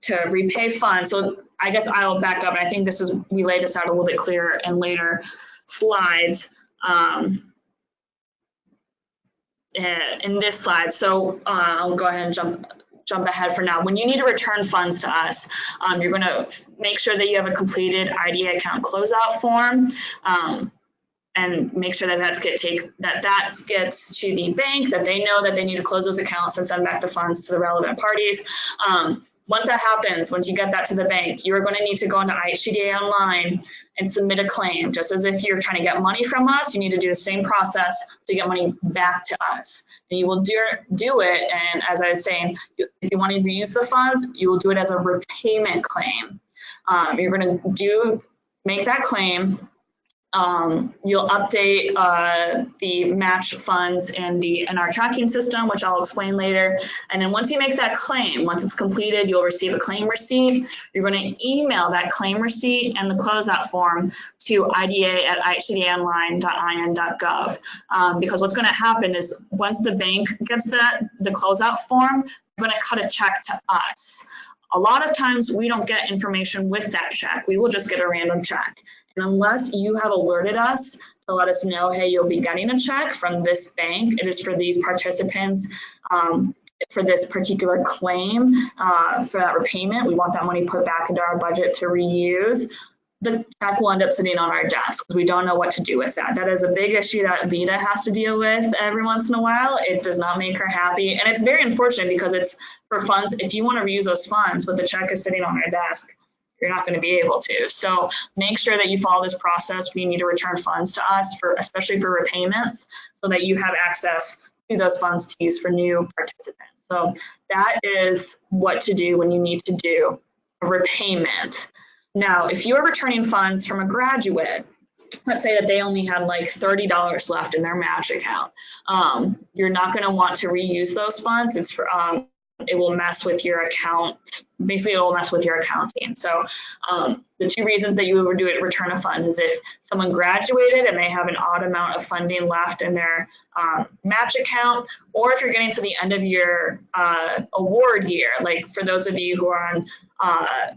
S1: to repay funds, so I guess I'll back up, and I think we lay this out a little bit clearer in later slides. In this slide, so I'll go ahead and jump ahead for now. When you need to return funds to us, you're going to make sure that you have a completed IDA account closeout form, and make sure that that gets to the bank, that they know that they need to close those accounts and send back the funds to the relevant parties. Once that happens, once you get that to the bank, you're going to need to go into IHCDAONLINE and submit a claim. Just as if you're trying to get money from us, you need to do the same process to get money back to us. And you will do it, and as I was saying, if you want to reuse the funds, you will do it as a repayment claim. You're going to make that claim. You'll update the match funds in our tracking system, which I'll explain later. And then once you make that claim, once it's completed, you'll receive a claim receipt. You're going to email that claim receipt and the closeout form to IDA@IHCDAONLINE.in.gov. Because what's going to happen is once the bank gets the closeout form, they're going to cut a check to us. A lot of times we don't get information with that check. We will just get a random check. And unless you have alerted us to let us know, hey, you'll be getting a check from this bank, it is for these participants, for this particular claim, for that repayment, we want that money put back into our budget to reuse, the check will end up sitting on our desk because we don't know what to do with that. That is a big issue that Vita has to deal with every once in a while. It does not make her happy. And it's very unfortunate because it's for funds. If you want to reuse those funds, but the check is sitting on our desk, you're not going to be able to. So make sure that you follow this process when you need to return funds to us, especially for repayments, so that you have access to those funds to use for new participants. So that is what to do when you need to do a repayment. Now, if you are returning funds from a graduate, let's say that they only had like $30 left in their match account. You're not going to want to reuse those funds. It's for, it will mess with your account. Basically, it will mess with your accounting. So the two reasons that you would do a return of funds is if someone graduated and they have an odd amount of funding left in their match account, or if you're getting to the end of your award year. Like for those of you who are on,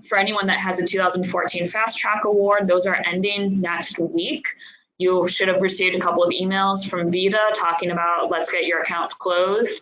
S1: for anyone that has a 2014 Fast Track Award, those are ending next week. You should have received a couple of emails from VITA talking about let's get your accounts closed.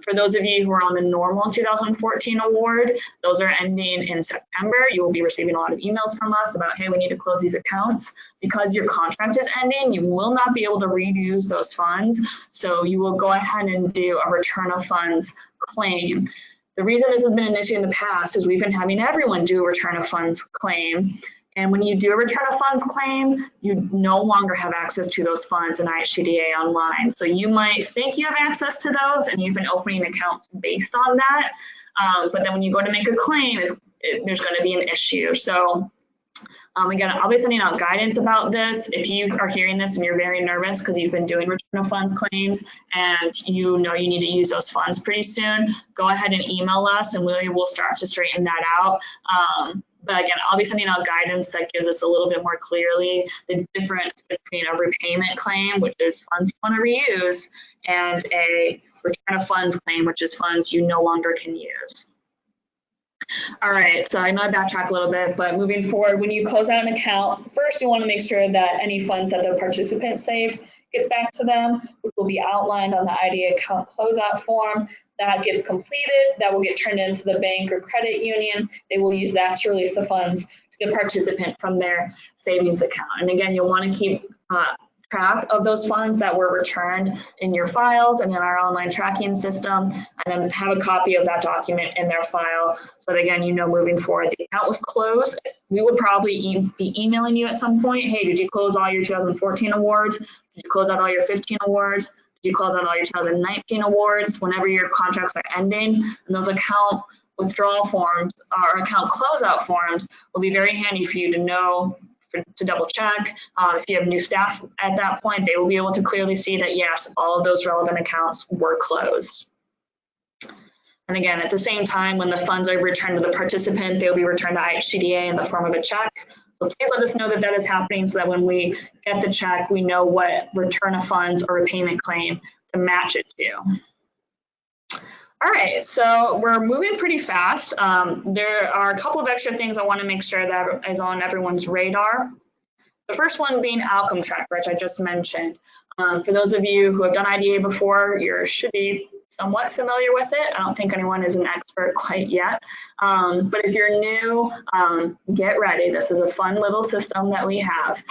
S1: For those of you who are on the normal 2014 award, those are ending in September. You will be receiving a lot of emails from us about, hey, we need to close these accounts. Because your contract is ending, you will not be able to reuse those funds. So you will go ahead and do a return of funds claim. The reason this has been an issue in the past is we've been having everyone do a return of funds claim. And when you do a return of funds claim, you no longer have access to those funds in IHCDA Online. So you might think you have access to those and you've been opening accounts based on that. But then when you go to make a claim, there's going to be an issue. So again, I'll be sending out guidance about this. If you are hearing this and you're very nervous because you've been doing return of funds claims and you know you need to use those funds pretty soon, go ahead and email us and we will start to straighten that out. But again, I'll be sending out guidance that gives us a little bit more clearly the difference between a repayment claim, which is funds you want to reuse, and a return of funds claim, which is funds you no longer can use. All right, so I know I backtrack a little bit, but moving forward, when you close out an account, first you want to make sure that any funds that the participant saved gets back to them, which will be outlined on the IDA account closeout form. That gets completed, that will get turned into the bank or credit union. They will use that to release the funds to the participant from their savings account. And again, you'll want to keep track of those funds that were returned in your files and in our online tracking system, and then have a copy of that document in their file. So that again, you know, moving forward, the account was closed. We would probably be emailing you at some point. Hey, did you close all your 2014 awards? Did you close out all your 15 awards? Did you close out all your 2019 awards? Whenever your contracts are ending, and those account withdrawal forms or account closeout forms will be very handy for you to know, to double check. If you have new staff at that point, they will be able to clearly see that yes, all of those relevant accounts were closed. And again, at the same time, when the funds are returned to the participant, they'll be returned to IHCDA in the form of a check. So please let us know that that is happening so that when we get the check, we know what return of funds or repayment claim to match it to. All right, so we're moving pretty fast. There are a couple of extra things I want to make sure that is on everyone's radar. The first one being outcome tracker, which I just mentioned. For those of you who have done IDA before, you should be somewhat familiar with it. I don't think anyone is an expert quite yet. But if you're new, get ready. This is a fun little system that we have.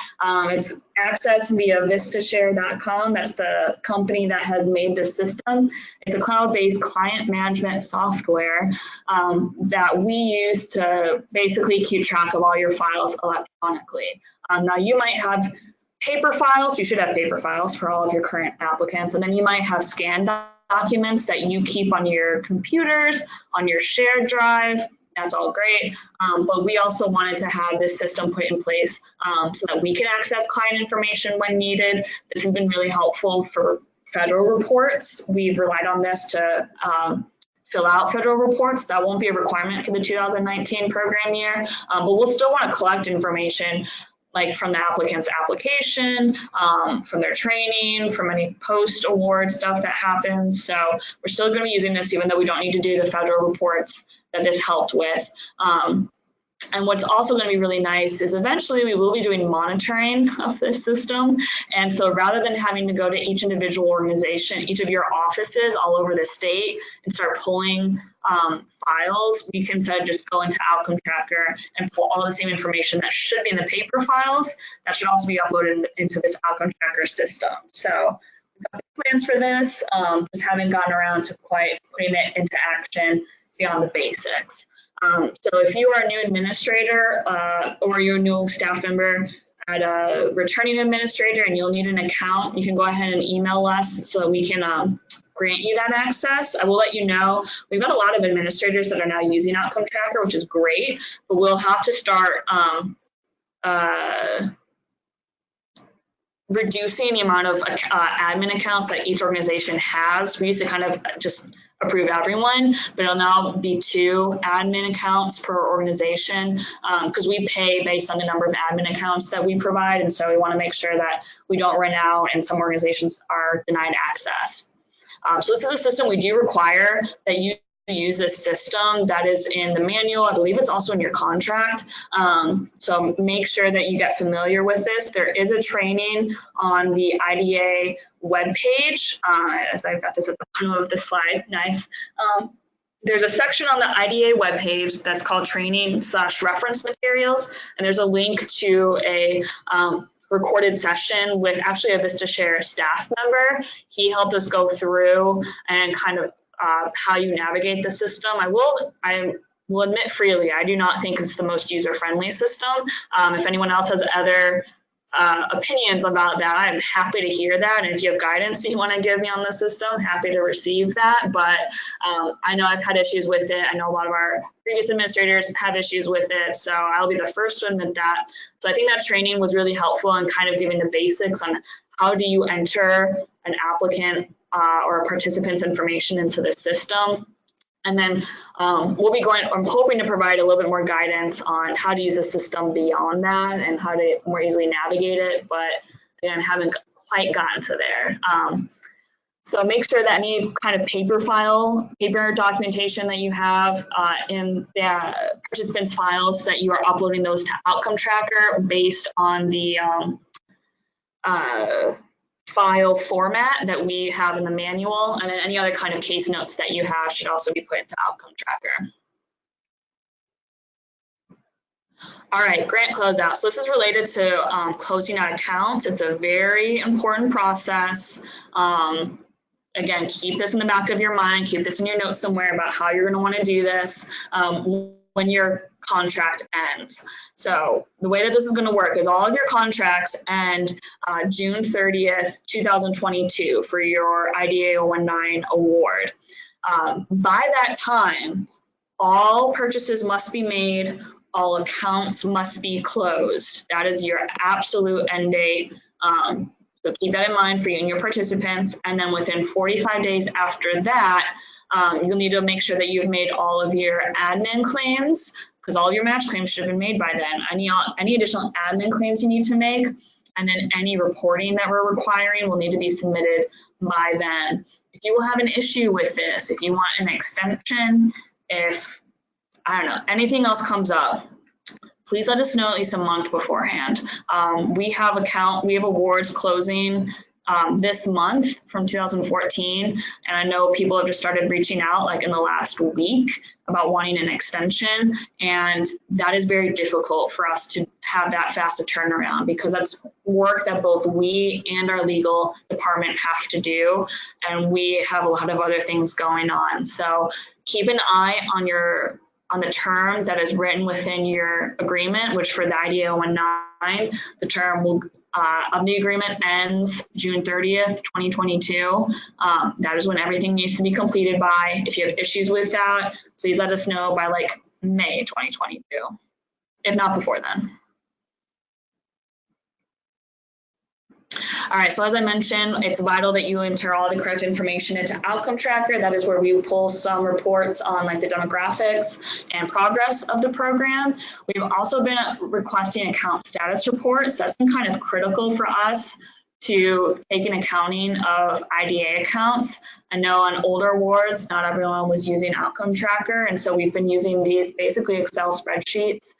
S1: It's accessed via VistaShare.com. That's the company that has made this system. It's a cloud-based client management software that we use to basically keep track of all your files electronically. Now you might have paper files. You should have paper files for all of your current applicants. And then you might have scanned documents that you keep on your computers, on your shared drive. That's all great. But we also wanted to have this system put in place so that we can access client information when needed. This has been really helpful for federal reports. We've relied on this to fill out federal reports. That won't be a requirement for the 2019 program year, but we'll still want to collect information like from the applicant's application, from their training, from any post-award stuff that happens. So we're still going to be using this even though we don't need to do the federal reports that this helped with. And what's also going to be really nice is eventually we will be doing monitoring of this system. And so rather than having to go to each individual organization, each of your offices all over the state and start pulling files, we can instead just go into Outcome Tracker and pull all the same information that should be in the paper files that should also be uploaded into this Outcome Tracker system. So we've got plans for this, just haven't gotten around to quite putting it into action beyond the basics. So if you are a new administrator or you're a new staff member at a returning administrator and you'll need an account, you can go ahead and email us so that we can grant you that access. I will let you know, we've got a lot of administrators that are now using Outcome Tracker, which is great, but we'll have to start reducing the amount of admin accounts that each organization has. We used to kind of just approve everyone, but it'll now be 2 admin accounts per organization because we pay based on the number of admin accounts that we provide. And so we want to make sure that we don't run out and some organizations are denied access. So this is a system we do require that you use this system. That is in the manual. I believe it's also in your contract. So make sure that you get familiar with this. There is a training on the IDA webpage. As I've got this at the bottom of the slide, nice. There's a section on the IDA webpage that's called training/reference materials, and there's a link to a recorded session with actually a VistaShare staff member. He helped us go through and kind of how you navigate the system. I will admit freely, I do not think it's the most user-friendly system. If anyone else has other opinions about that, I'm happy to hear that. And if you have guidance you want to give me on the system, happy to receive that. But I know I've had issues with it. I know a lot of our previous administrators have issues with it. So I'll be the first to admit that. So I think that training was really helpful in kind of giving the basics on how do you enter an applicant or a participant's information into the system. And then I'm hoping to provide a little bit more guidance on how to use the system beyond that and how to more easily navigate it, but again, haven't quite gotten to there. So make sure that any kind of paper documentation that you have in the participants' files, that you are uploading those to Outcome Tracker based on the file format that we have in the manual, and then any other kind of case notes that you have should also be put into Outcome Tracker. All right, grant closeout. So this is related to closing out accounts. It's a very important process. Again, keep this in the back of your mind, keep this in your notes somewhere about how you're going to want to do this when your contract ends. So the way that this is going to work is all of your contracts end June 30th, 2022 for your IDA019 award. By that time, all purchases must be made, all accounts must be closed. That is your absolute end date. So keep that in mind for you and your participants. And then within 45 days after that, you'll need to make sure that you've made all of your admin claims, because all of your match claims should have been made by then. Any additional admin claims you need to make, and then any reporting that we're requiring will need to be submitted by then. If you will have an issue with this, if you want an extension, if, I don't know, anything else comes up, please let us know at least a month beforehand. We have awards closing this month from 2014, and I know people have just started reaching out like in the last week about wanting an extension, and that is very difficult for us to have that fast a turnaround, because that's work that both we and our legal department have to do, and we have a lot of other things going on. So keep an eye on the term that is written within your agreement, which for the IDA019, the term of the agreement ends June 30th, 2022. That is when everything needs to be completed by. If you have issues with that, please let us know by like May 2022, if not before then. All right, so as I mentioned, it's vital that you enter all the correct information into Outcome Tracker. That is where we pull some reports on like the demographics and progress of the program. We've also been requesting account status reports. That's been kind of critical for us to take an accounting of IDA accounts. I know on older awards, not everyone was using Outcome Tracker, and so we've been using these basically Excel spreadsheets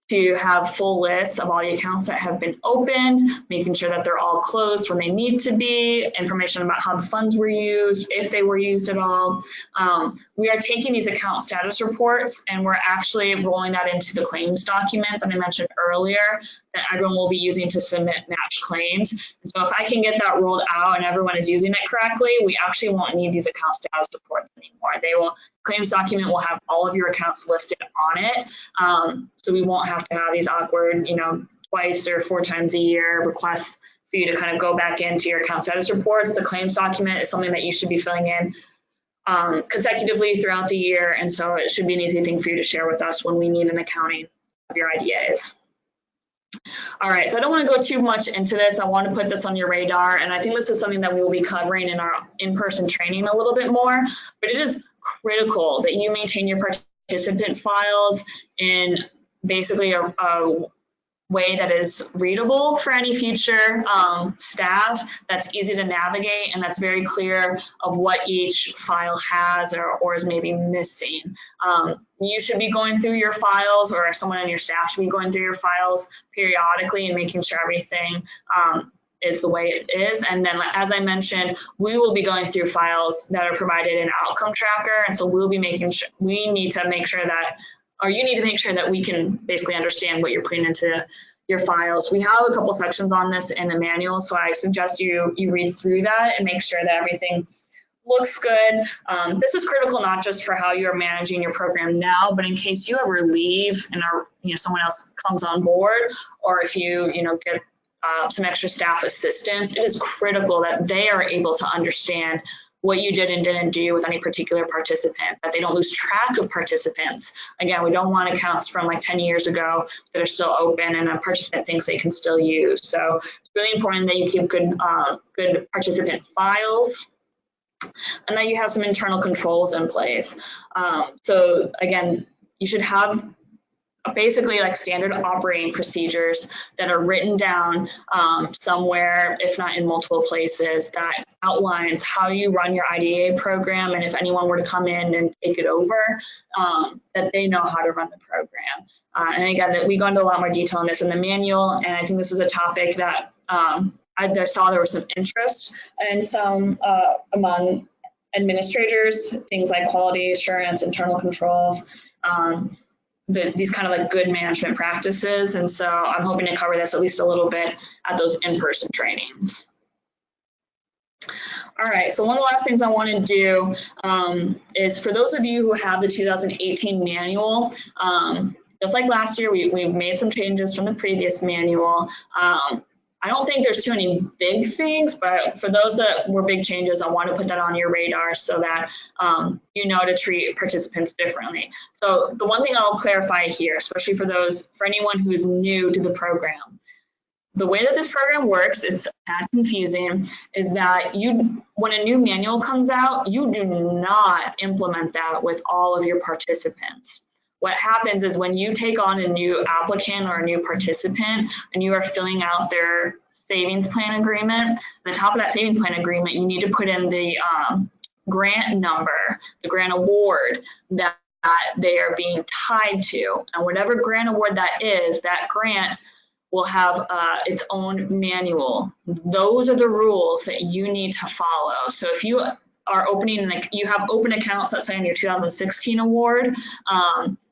S1: to have full lists of all the accounts that have been opened, making sure that they're all closed when they need to be, information about how the funds were used, if they were used at all. We are taking these account status reports and we're actually rolling that into the claims document that I mentioned earlier that everyone will be using to submit match claims. And so if I can get that rolled out and everyone is using it correctly, we actually won't need these account status reports anymore. Claims document will have all of your accounts listed on it. So we won't have to have these awkward, twice or 4 times a year requests for you to kind of go back into your account status reports. The claims document is something that you should be filling in consecutively throughout the year. And so it should be an easy thing for you to share with us when we need an accounting of your IDAs. All right, so I don't want to go too much into this. I want to put this on your radar, and I think this is something that we will be covering in our in-person training a little bit more, but it is critical that you maintain your participant files in basically a way that is readable for any future staff, that's easy to navigate, and that's very clear of what each file has or is maybe missing. You should be going through your files, or someone on your staff should be going through your files periodically and making sure everything is the way it is. And then, as I mentioned, we will be going through files that are provided in Outcome Tracker, and so we'll be making sure, we need to make sure that, or you need to make sure that we can basically understand what you're putting into your files. We have a couple sections on this in the manual, so I suggest you read through that and make sure that everything looks good. This is critical not just for how you're managing your program now, but in case you ever leave and someone else comes on board, or if you get some extra staff assistance, it is critical that they are able to understand what you did and didn't do with any particular participant, that they don't lose track of participants. Again, we don't want accounts from like 10 years ago that are still open and a participant thinks they can still use. So it's really important that you keep good participant files, and that you have some internal controls in place. So again, you should have basically like standard operating procedures that are written down somewhere, if not in multiple places, that outlines how you run your IDA program, and if anyone were to come in and take it over, that they know how to run the program. And again, we go into a lot more detail on this in the manual, and I think this is a topic that I saw there was some interest in some among administrators, things like quality assurance, internal controls, these kind of like good management practices. And so I'm hoping to cover this at least a little bit at those in-person trainings. All right, so one of the last things I want to do is, for those of you who have the 2018 manual, just like last year, we've made some changes from the previous manual. I don't think there's too many big things, but for those that were big changes, I want to put that on your radar so that you know to treat participants differently. So the one thing I'll clarify here, especially for anyone who's new to the program, the way that this program works, it's a tad confusing, is that when a new manual comes out, you do not implement that with all of your participants. What happens is when you take on a new applicant or a new participant and you are filling out their savings plan agreement, at the top of that savings plan agreement, you need to put in the grant number, the grant award that they are being tied to. And whatever grant award that is, that grant will have its own manual. Those are the rules that you need to follow. So if you are opening, like you have open accounts, let's say on your 2016 award,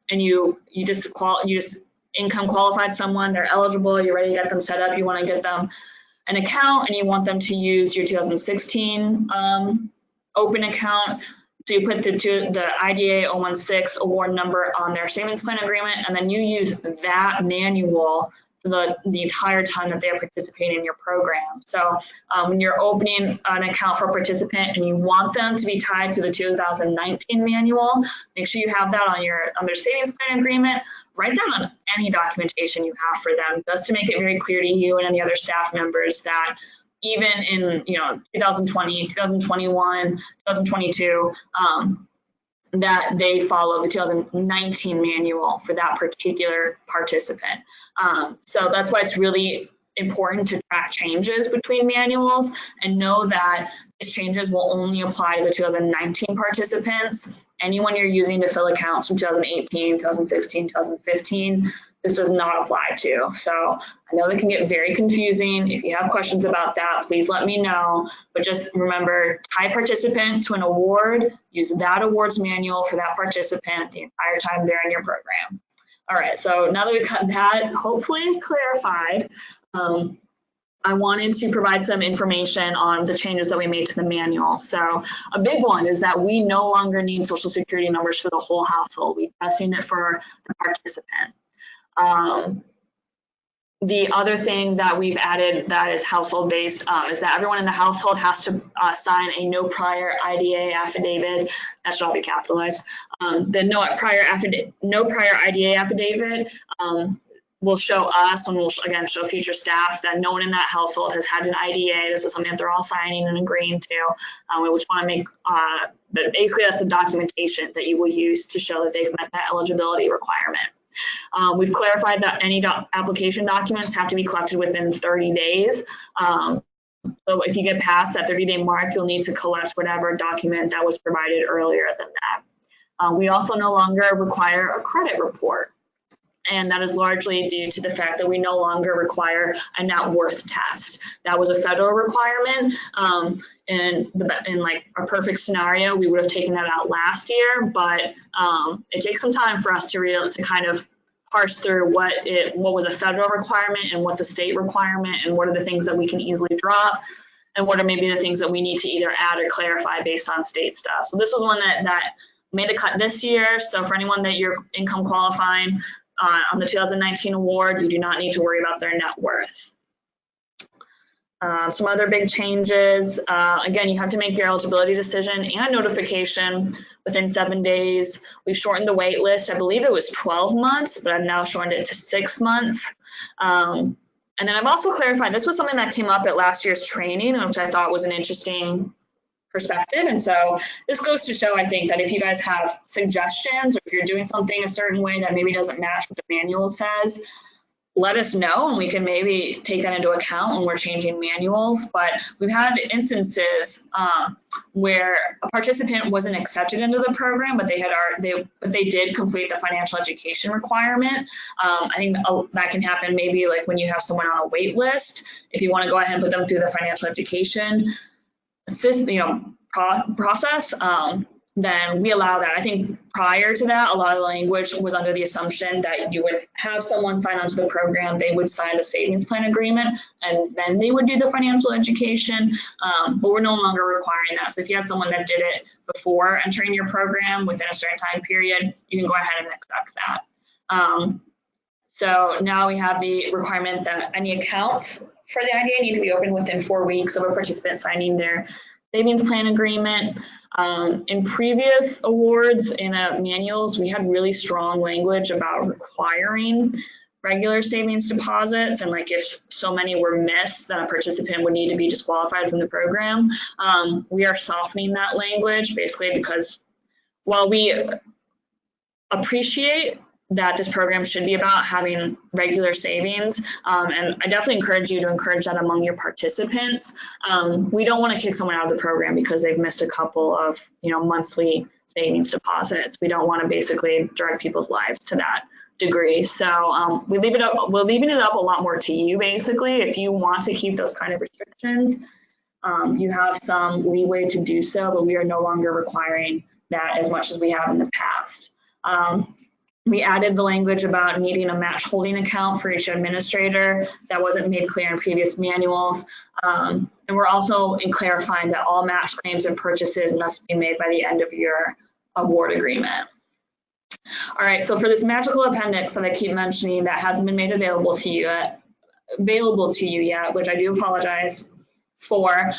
S1: and you just income qualified someone, they're eligible, you're ready to get them set up, you want to get them an account and you want them to use your 2016 open account. So you put the IDA019 award number on their savings plan agreement, and then you use that manual for the entire time that they are participating in your program. So when you're opening an account for a participant and you want them to be tied to the 2019 manual, make sure you have that on their savings plan agreement. Write that on any documentation you have for them, just to make it very clear to you and any other staff members that even in 2020, 2021, 2022, that they follow the 2019 manual for that particular participant. So that's why it's really important to track changes between manuals and know that these changes will only apply to the 2019 participants. Anyone you're using to fill accounts from 2018, 2016, 2015, this does not apply to. So I know they can get very confusing. If you have questions about that, please let me know. But just remember, tie participant to an award, use that awards manual for that participant the entire time they're in your program. All right, so now that we've got that hopefully clarified, I wanted to provide some information on the changes that we made to the manual. So a big one is that we no longer need social security numbers for the whole household. We just need it for the participant. The other thing that we've added that is household based is that everyone in the household has to sign a no prior IDA affidavit. That should all be capitalized. The no prior IDA affidavit will show us, and will again show future staff, that no one in that household has had an IDA. This is something that they're all signing and agreeing to. We just want to make, but basically that's the documentation that you will use to show that they've met that eligibility requirement. We've clarified that any application documents have to be collected within 30 days. So if you get past that 30-day mark, you'll need to collect whatever document that was provided earlier than that. We also no longer require a credit report. And that is largely due to the fact that we no longer require a net worth test. That was a federal requirement. In like a perfect scenario, we would have taken that out last year, but it takes some time for us to kind of parse through what was a federal requirement and what's a state requirement, and what are the things that we can easily drop, and what are maybe the things that we need to either add or clarify based on state stuff. So this was one that made the cut this year. So for anyone that you're income qualifying on the 2019 award, you do not need to worry about their net worth. Some other big changes, again, you have to make your eligibility decision and notification within 7 days. We've shortened the wait list. I believe it was 12 months, but I've now shortened it to 6 months. And then I've also clarified, this was something that came up at last year's training, which I thought was an interesting perspective. And so this goes to show, I think, that if you guys have suggestions, or if you're doing something a certain way that maybe doesn't match what the manual says, let us know, and we can maybe take that into account when we're changing manuals. But we've had instances where a participant wasn't accepted into the program, but they did complete the financial education requirement. I think that can happen maybe like when you have someone on a wait list. If you want to go ahead and put them through the financial education process, then we allow that. I think prior to that, a lot of the language was under the assumption that you would have someone sign onto the program, they would sign the savings plan agreement, and then they would do the financial education, but we're no longer requiring that. So if you have someone that did it before entering your program within a certain time period, you can go ahead and accept that. So now we have the requirement that any accounts for the IDA need to be open within 4 weeks of a participant signing their savings plan agreement. In previous awards in manuals, we had really strong language about requiring regular savings deposits, and like if so many were missed, then a participant would need to be disqualified from the program. We are softening that language basically because while we appreciate that this program should be about having regular savings, and I definitely encourage you to encourage that among your participants. We don't want to kick someone out of the program because they've missed a couple of monthly savings deposits. We don't want to basically direct people's lives to that degree. So we're leaving it up a lot more to you basically. If you want to keep those kind of restrictions, you have some leeway to do so, but we are no longer requiring that as much as we have in the past. We added the language about needing a match holding account for each administrator. That wasn't made clear in previous manuals. And we're also clarifying that all match claims and purchases must be made by the end of your award agreement. All right, so for this magical appendix that I keep mentioning that hasn't been made available to you yet, which I do apologize for,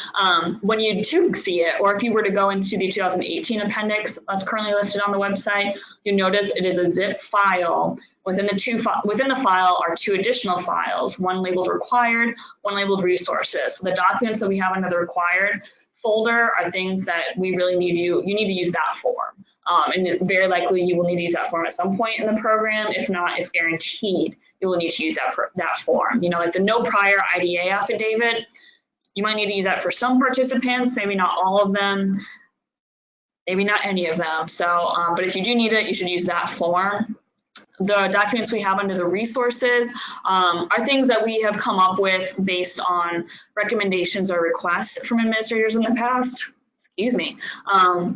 S1: when you do see it, or if you were to go into the 2018 appendix that's currently listed on the website, you notice it is a zip file. Within the file are 2 additional files, one labeled required, one labeled resources. So the documents that we have under the required folder are things that we really need you need to use that form. And very likely you will need to use that form at some point in the program. If not, it's guaranteed you will need to use that form. Like the no prior IDA affidavit, you might need to use that for some participants, maybe not all of them, maybe not any of them. So, but if you do need it, you should use that form. The documents we have under the resources are things that we have come up with based on recommendations or requests from administrators in the past,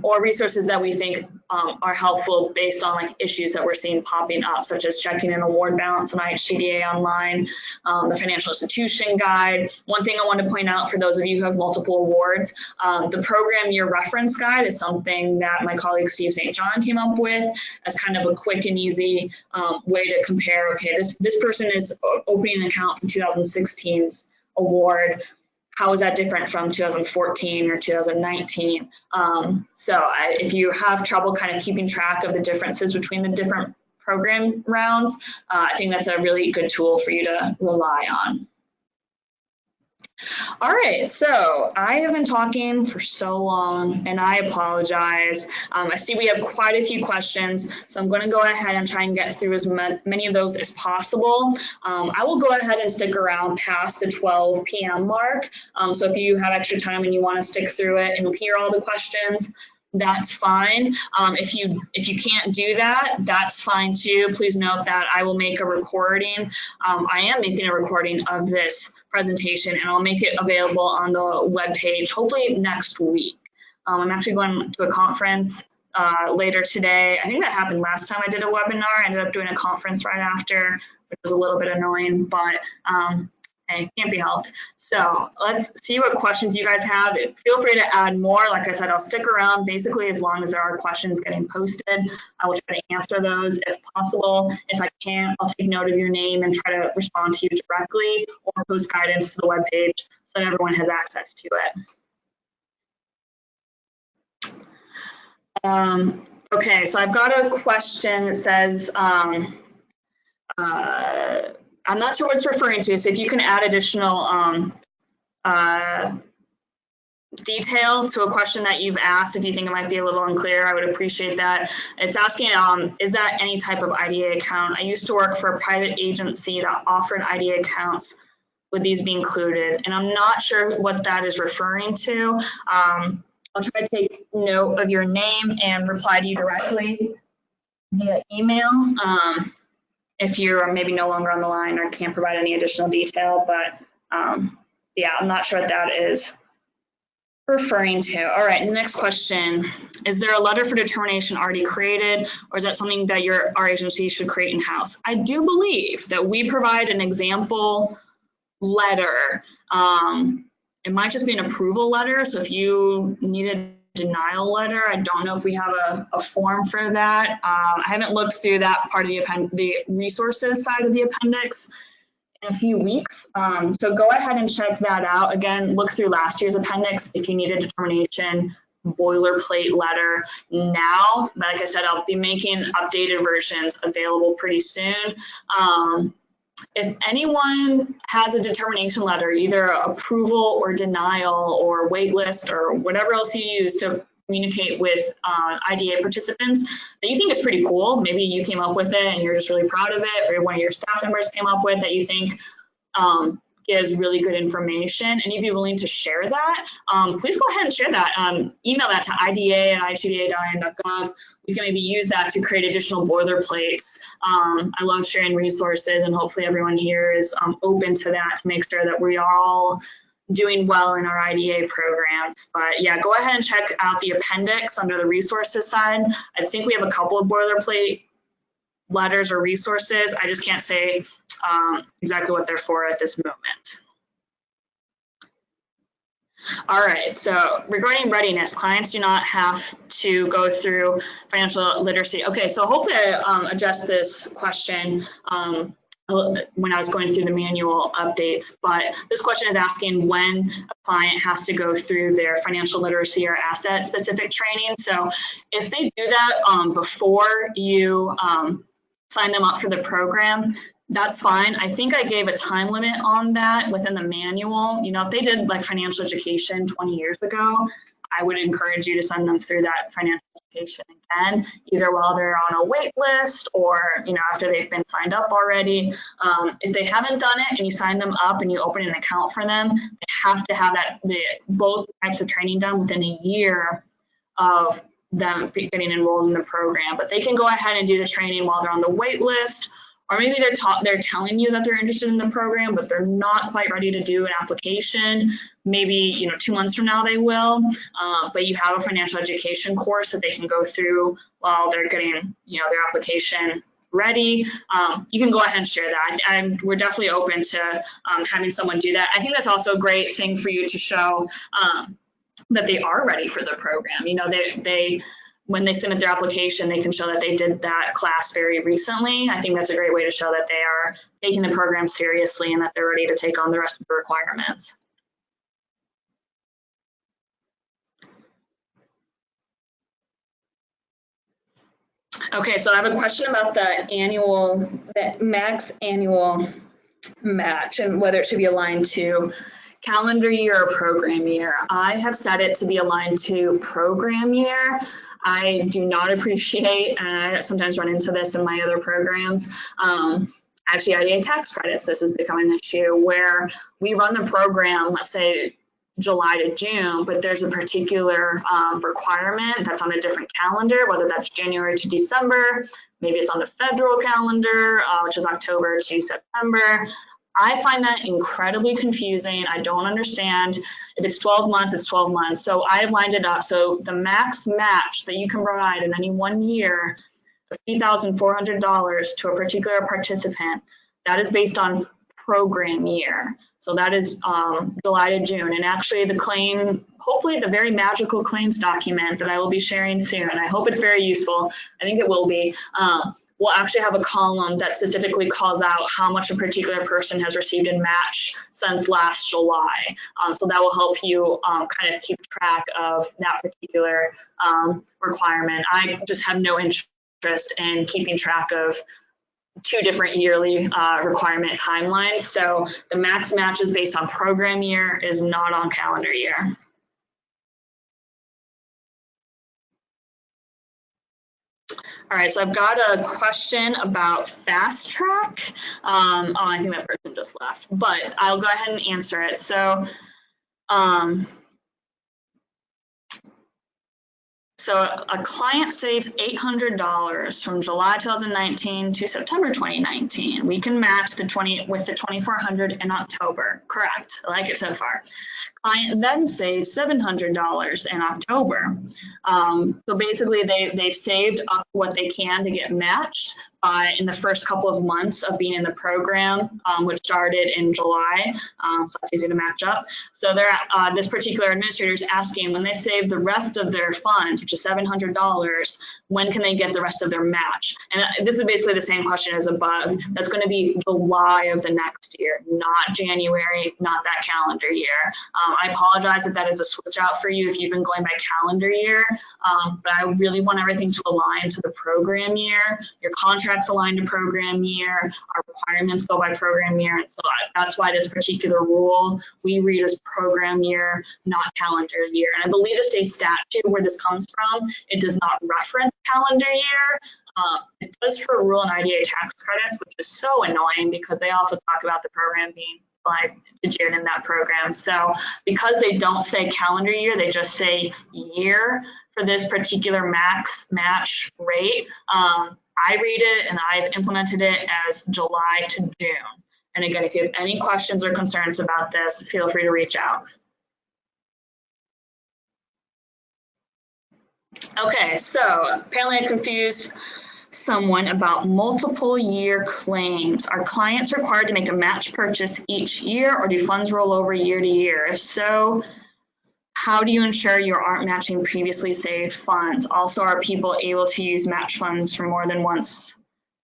S1: or resources that we think are helpful based on like issues that we're seeing popping up, such as checking an award balance on IHCDAONLINE, the financial institution guide. One thing I want to point out for those of you who have multiple awards, the program year reference guide is something that my colleague Steve St. John came up with as kind of a quick and easy way to compare, okay, this person is opening an account from 2016's award. How is that different from 2014 or 2019? So if you have trouble kind of keeping track of the differences between the different program rounds, I think that's a really good tool for you to rely on. All right, so I have been talking for so long and I apologize. I see we have quite a few questions, so I'm going to go ahead and try and get through as many of those as possible. I will go ahead and stick around past the 12 p.m. mark. So if you have extra time and you want to stick through it and hear all the questions, that's fine. If you can't do that, that's fine too. Please note that I will make a recording. I am making a recording of this presentation and I'll make it available on the webpage hopefully next week. I'm actually going to a conference later today. I think that happened last time I did a webinar. I ended up doing a conference right after, which was a little bit annoying, but hey, can't be helped. So let's see what questions you guys have. Feel free to add more. Like I said, I'll stick around basically as long as there are questions getting posted. I will try to answer those if possible. If I can't, I'll take note of your name and try to respond to you directly or post guidance to the webpage so that everyone has access to it. Okay, so I've got a question that says, I'm not sure what it's referring to, so if you can add additional detail to a question that you've asked, if you think it might be a little unclear, I would appreciate that. It's asking, is that any type of IDA account? I used to work for a private agency that offered IDA accounts. Would these be included? And I'm not sure what that is referring to. I'll try to take note of your name and reply to you directly via email. If you're maybe no longer on the line or can't provide any additional detail, but yeah, I'm not sure what that is referring to. All right, next question. Is there a letter for determination already created, or is that something that our agency should create in-house? I do believe that we provide an example letter. It might just be an approval letter, so if you need a denial letter, I don't know if we have a form for that. I haven't looked through that part of the resources side of the appendix in a few weeks. So go ahead and check that out. Again, look through last year's appendix if you need a determination boilerplate letter now. Like I said, I'll be making updated versions available pretty soon. If anyone has a determination letter, either approval or denial or waitlist or whatever else you use to communicate with IDA participants that you think is pretty cool, maybe you came up with it and you're just really proud of it, or one of your staff members came up with that you think gives really good information and you'd be willing to share that, please go ahead and share that. Email that to IDA@IHCDA.gov. We can maybe use that to create additional boilerplates. I love sharing resources, and hopefully everyone here is open to that to make sure that we are all doing well in our IDA programs. But yeah, go ahead and check out the appendix under the resources side. I think we have a couple of boilerplate letters or resources. I just can't say exactly what they're for at this moment. All right, so regarding readiness, clients do not have to go through financial literacy. Okay, so hopefully I addressed this question when I was going through the manual updates, but this question is asking when a client has to go through their financial literacy or asset specific training. So if they do that before you sign them up for the program, that's fine. I think I gave a time limit on that within the manual. You know, if they did like financial education 20 years ago, I would encourage you to send them through that financial education again, either while they're on a wait list or, you know, after they've been signed up already. If they haven't done it and you sign them up and you open an account for them, they have to have both types of training done within a year of them getting enrolled in the program. But they can go ahead and do the training while they're on the wait list, or maybe they're telling you that they're interested in the program, but they're not quite ready to do an application. Maybe, you know, 2 months from now they will, but you have a financial education course that they can go through while they're getting, you know, their application ready. You can go ahead and share that. And we're definitely open to having someone do that. I think that's also a great thing for you to show that they are ready for the program. You know, when they submit their application, they can show that they did that class very recently. I think that's a great way to show that they are taking the program seriously and that they're ready to take on the rest of the requirements. Okay, so I have a question about the max annual match and whether it should be aligned to calendar year or program year. I have set it to be aligned to program year. I do not appreciate, and I sometimes run into this in my other programs, actually IDA tax credits. This has become an issue where we run the program, let's say July to June, but there's a particular requirement that's on a different calendar, whether that's January to December, maybe it's on the federal calendar, which is October to September. I find that incredibly confusing. I don't understand. If it's 12 months, it's 12 months. So I've lined it up. So the max match that you can provide in any 1 year of $3,400 to a particular participant, that is based on program year. So that is July to June. And actually the claim, hopefully the very magical claims document that I will be sharing soon, I hope it's very useful. I think it will be. We'll actually have a column that specifically calls out how much a particular person has received in match since last July. So that will help you kind of keep track of that particular requirement. I just have no interest in keeping track of 2 different yearly requirement timelines. So the max match is based on program year, is not on calendar year. All right, so I've got a question about fast track. Oh, I think that person just left, but I'll go ahead and answer it. So, so a client saves $800 from July 2019 to September 2019. We can match the with the $2,400 in October. Correct. I like it so far. Client then saves $700 in October. So basically they've saved up what they can to get matched in the first couple of months of being in the program, which started in July. So it's easy to match up. So they're this particular administrator is asking, when they save the rest of their funds, which is $700, when can they get the rest of their match? And this is basically the same question as above. That's going to be July of the next year, not January, not that calendar year. I apologize if that is a switch out for you if you've been going by calendar year, but I really want everything to align to the program year. Your contract's aligned to program year, our requirements go by program year, and so that's why this particular rule we read as program year, not calendar year. And I believe the state statute where this comes from, it does not reference calendar year. It does for rule and IDA tax credits, which is so annoying because they also talk about the program being applied to June in that program. So because they don't say calendar year, they just say year for this particular max match rate. I read it and I've implemented it as July to June. And again, if you have any questions or concerns about this, feel free to reach out. Okay, so apparently I confused someone about multiple year claims. Are clients required to make a match purchase each year, or do funds roll over year to year? If so, how do you ensure you aren't matching previously saved funds? Also, are people able to use match funds for more than once?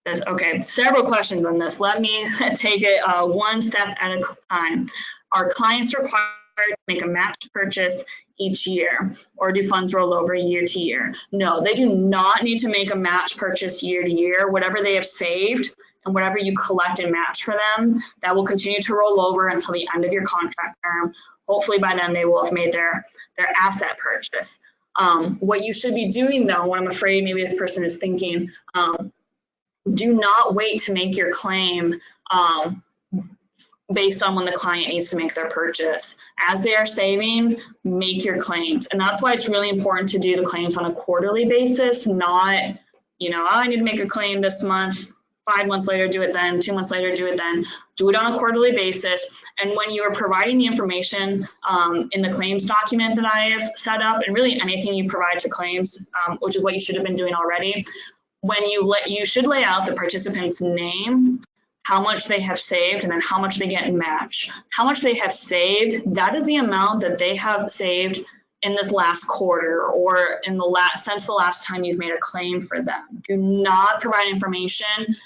S1: Okay, several questions on this. Let me take it one step at a time. Are clients required to make a match purchase each year, or do funds roll over year to year? No, they do not need to make a match purchase year to year. Whatever they have saved and whatever you collect and match for them, that will continue to roll over until the end of your contract term. Hopefully by then they will have made their asset purchase. What you should be doing though, what I'm afraid maybe this person is thinking, do not wait to make your claim based on when the client needs to make their purchase. As they are saving, make your claims. And that's why it's really important to do the claims on a quarterly basis, not, you know, oh, I need to make a claim this month, 5 months later, do it then, 2 months later, do it then. Do it on a quarterly basis. And when you are providing the information in the claims document that I have set up, and really anything you provide to claims, which is what you should have been doing already, when you should lay out the participant's name, how much they have saved, and then how much they get in match. How much they have saved, that is the amount that they have saved in this last quarter or in the since the last time you've made a claim for them. Do not provide information,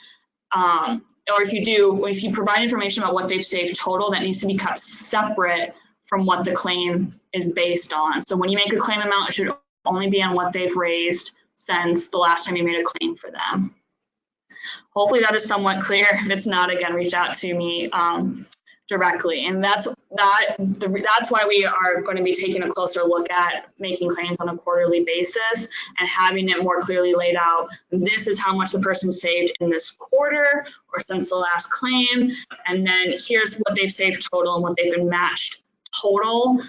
S1: or if you do, if you provide information about what they've saved total, that needs to be kept separate from what the claim is based on. So when you make a claim amount, it should only be on what they've raised since the last time you made a claim for them. Hopefully that is somewhat clear. If it's not, again, reach out to me directly. And that's why we are going to be taking a closer look at making claims on a quarterly basis and having it more clearly laid out. This is how much the person saved in this quarter or since the last claim. And then here's what they've saved total and what they've been matched total,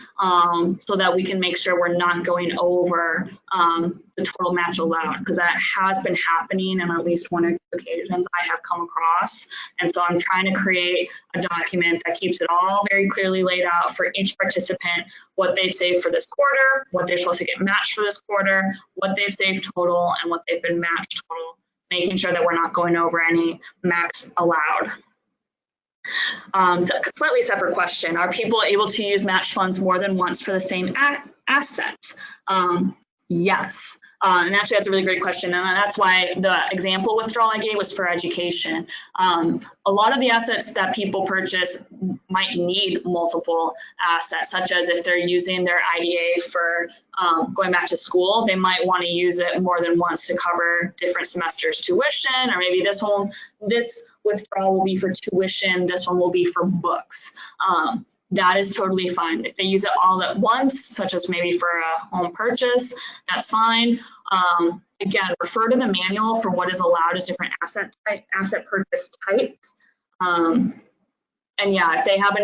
S1: so that we can make sure we're not going over the total match allowed, because that has been happening on at least one or two occasions I have come across. And so I'm trying to create a document that keeps it all very clearly laid out for each participant, what they've saved for this quarter, what they're supposed to get matched for this quarter, what they've saved total, and what they've been matched total, making sure that we're not going over any max allowed. So slightly separate question. Are people able to use match funds more than once for the same asset? Yes. And actually, that's a really great question. And that's why the example withdrawal I gave was for education. A lot of the assets that people purchase might need multiple assets, such as if they're using their IDA for going back to school, they might want to use it more than once to cover different semesters tuition, or maybe this withdrawal will be for tuition, this one will be for books. That is totally fine. If they use it all at once, such as maybe for a home purchase, that's fine. Again, refer to the manual for what is allowed as different asset purchase types. And yeah, if they have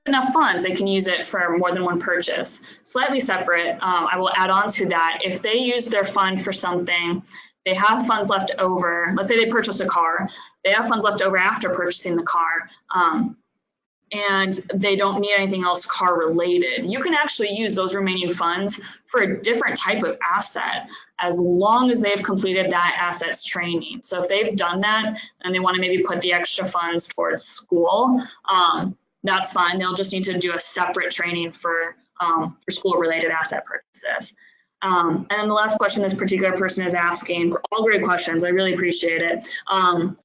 S1: enough funds, they can use it for more than one purchase. Slightly separate, I will add on to that. If they use their fund for something, they have funds left over. Let's say they purchased a car. They have funds left over after purchasing the car. And they don't need anything else car related. You can actually use those remaining funds for a different type of asset as long as they've completed that asset's training. So if they've done that and they want to maybe put the extra funds towards school, that's fine. They'll just need to do a separate training for school related asset purchases. And then the last question this particular person is asking, all great questions, I really appreciate it.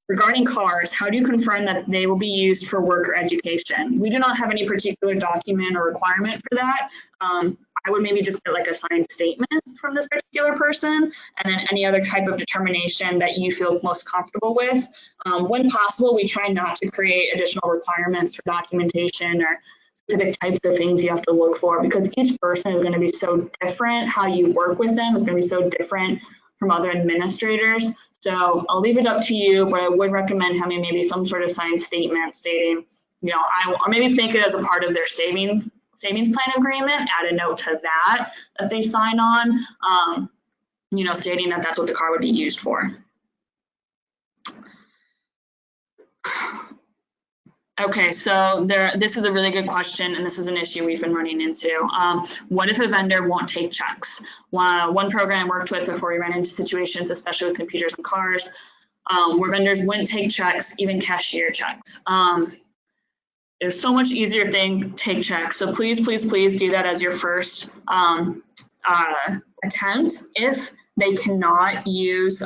S1: Regarding cars, how do you confirm that they will be used for work or education? We do not have any particular document or requirement for that. I would maybe just get like a signed statement from this particular person, and then any other type of determination that you feel most comfortable with. When possible, we try not to create additional requirements for documentation or specific types of things you have to look for, because each person is going to be so different. How you work with them is going to be so different from other administrators. So I'll leave it up to you, but I would recommend having maybe some sort of signed statement stating, or maybe make it as a part of their savings plan agreement, add a note to that they sign on, stating that that's what the car would be used for. Okay, so this is a really good question, and this is an issue we've been running into. What if a vendor won't take checks? One program I worked with before we ran into situations, especially with computers and cars, where vendors wouldn't take checks, even cashier checks. It's so much easier to take checks. So please, please, please do that as your first attempt. If they cannot use,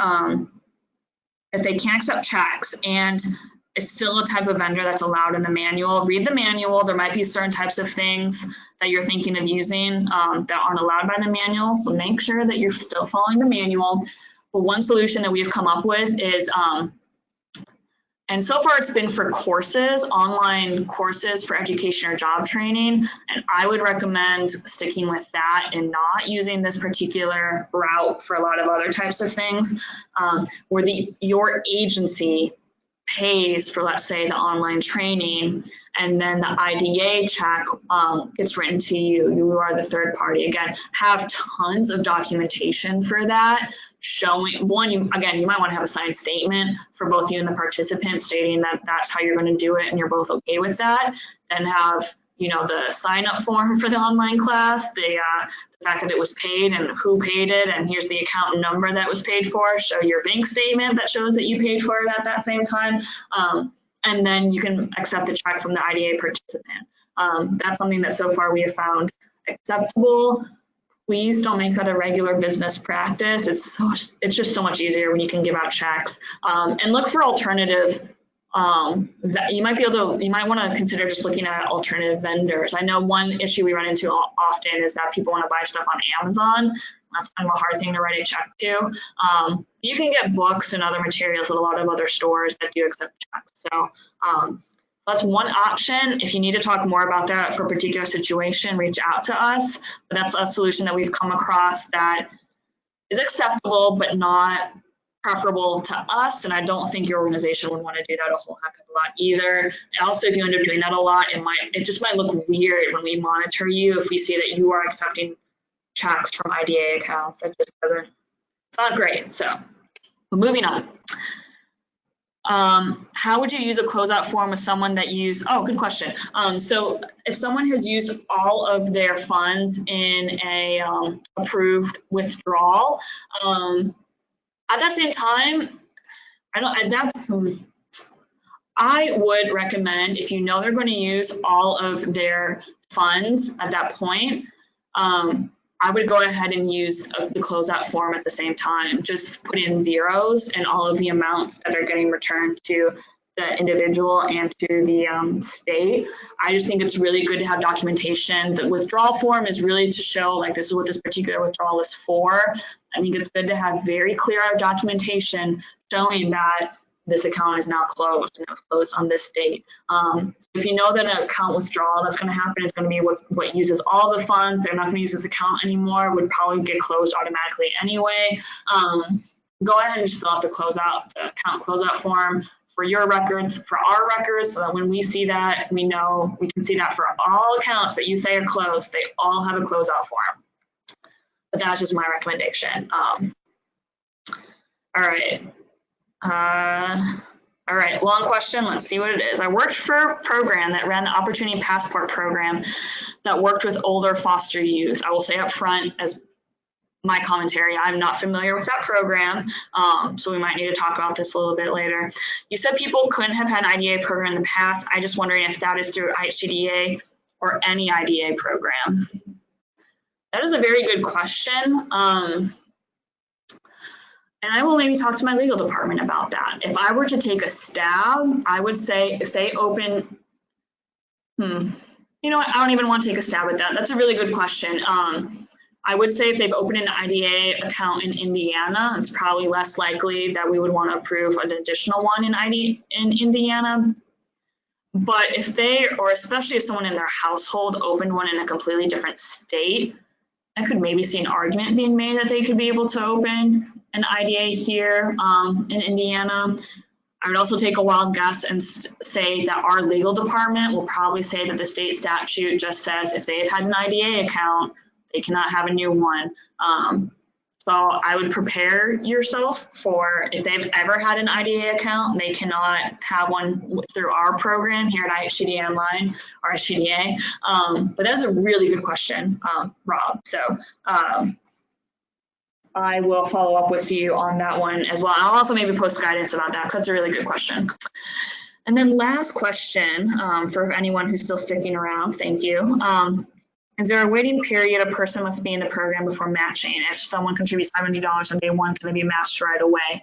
S1: if they can't accept checks and it's still a type of vendor that's allowed in the manual, read the manual. There might be certain types of things that you're thinking of using that aren't allowed by the manual. So make sure that you're still following the manual. But one solution that we've come up with is, and so far it's been for courses, online courses for education or job training. And I would recommend sticking with that and not using this particular route for a lot of other types of things, where your agency pays for, let's say, the online training, and then the IDA check gets written to you. You are the third party. Again, have tons of documentation for that, showing, one, you might want to have a signed statement for both you and the participant stating that that's how you're going to do it and you're both okay with that. Then have, the sign-up form for the online class, the fact that it was paid and who paid it, and here's the account number that was paid for. Show your bank statement that shows that you paid for it at that same time. And then you can accept a check from the IDA participant. That's something that so far we have found acceptable. Please don't make that a regular business practice. It's just so much easier when you can give out checks. And look for alternative. That you might want to consider just looking at alternative vendors. I know one issue we run into often is that people want to buy stuff on Amazon. That's kind of a hard thing to write a check to. You can get books and other materials at a lot of other stores that do accept checks. So that's one option. If you need to talk more about that for a particular situation, reach out to us. But that's a solution that we've come across that is acceptable, but not preferable to us. And I don't think your organization would want to do that a whole heck of a lot either. Also, if you end up doing that a lot, it just might look weird when we monitor you if we see that you are accepting checks from IDA accounts. That just doesn't, it's not great. So, but moving on. How would you use a closeout form with someone that good question. So if someone has used all of their funds in a approved withdrawal, at that same time, I would recommend, if you know they're going to use all of their funds at that point, I would go ahead and use the closeout form at the same time. Just put in zeros and all of the amounts that are getting returned to the individual and to the state. I just think it's really good to have documentation. The withdrawal form is really to show, like, this is what this particular withdrawal is for. I think it's good to have very clear documentation showing that this account is now closed and it was closed on this date. So if you know that an account withdrawal that's going to happen is going to be what uses all the funds, they're not going to use this account anymore, would probably get closed automatically anyway. Go ahead and just fill out the account closeout form for your records, for our records, so that when we see that, we know we can see that for all accounts that you say are closed, they all have a closeout form. But that's just my recommendation. All right, long question, let's see what it is. I worked for a program that ran the Opportunity Passport program that worked with older foster youth. I will say up front, as my commentary, I'm not familiar with that program, so we might need to talk about this a little bit later. You said people couldn't have had an IDA program in the past. I'm just wondering if that is through IHCDA or any IDA program. That is a very good question. And I will maybe talk to my legal department about that. If I were to take a stab, I would say if they open, you know what, I don't even want to take a stab at that. That's a really good question. I would say if they've opened an IDA account in Indiana, it's probably less likely that we would want to approve an additional one in Indiana. But if they, or especially if someone in their household opened one in a completely different state, I could maybe see an argument being made that they could be able to open an IDA here in Indiana. I would also take a wild guess and say that our legal department will probably say that the state statute just says if they've had an IDA account, they cannot have a new one. So I would prepare yourself for if they've ever had an IDA account, they cannot have one through our program here at IHCDAONLINE or IHCDA. But that's a really good question, Rob. So I will follow up with you on that one as well. I'll also maybe post guidance about that because that's a really good question. And then last question for anyone who's still sticking around, thank you. Is there a waiting period a person must be in the program before matching? If someone contributes $500 on day one, can they be matched right away?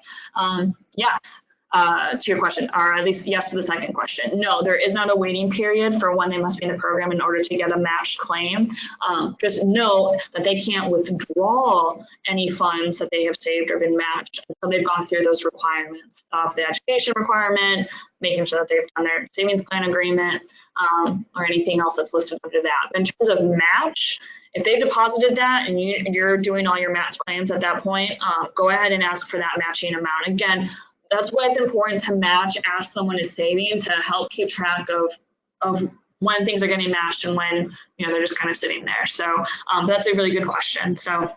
S1: Yes, to your question, or at least yes to the second question. No, there is not a waiting period for when they must be in the program in order to get a matched claim. Just know that they can't withdraw any funds that they have saved or been matched until they've gone through those requirements of the education requirement, making sure that they've done their savings plan agreement, or anything else that's listed under that. But in terms of match, if they deposited that and you're doing all your match claims at that point, go ahead and ask for that matching amount. Again, that's why it's important to match as someone is saving, to help keep track of when things are getting matched and when they're just kind of sitting there. So that's a really good question. So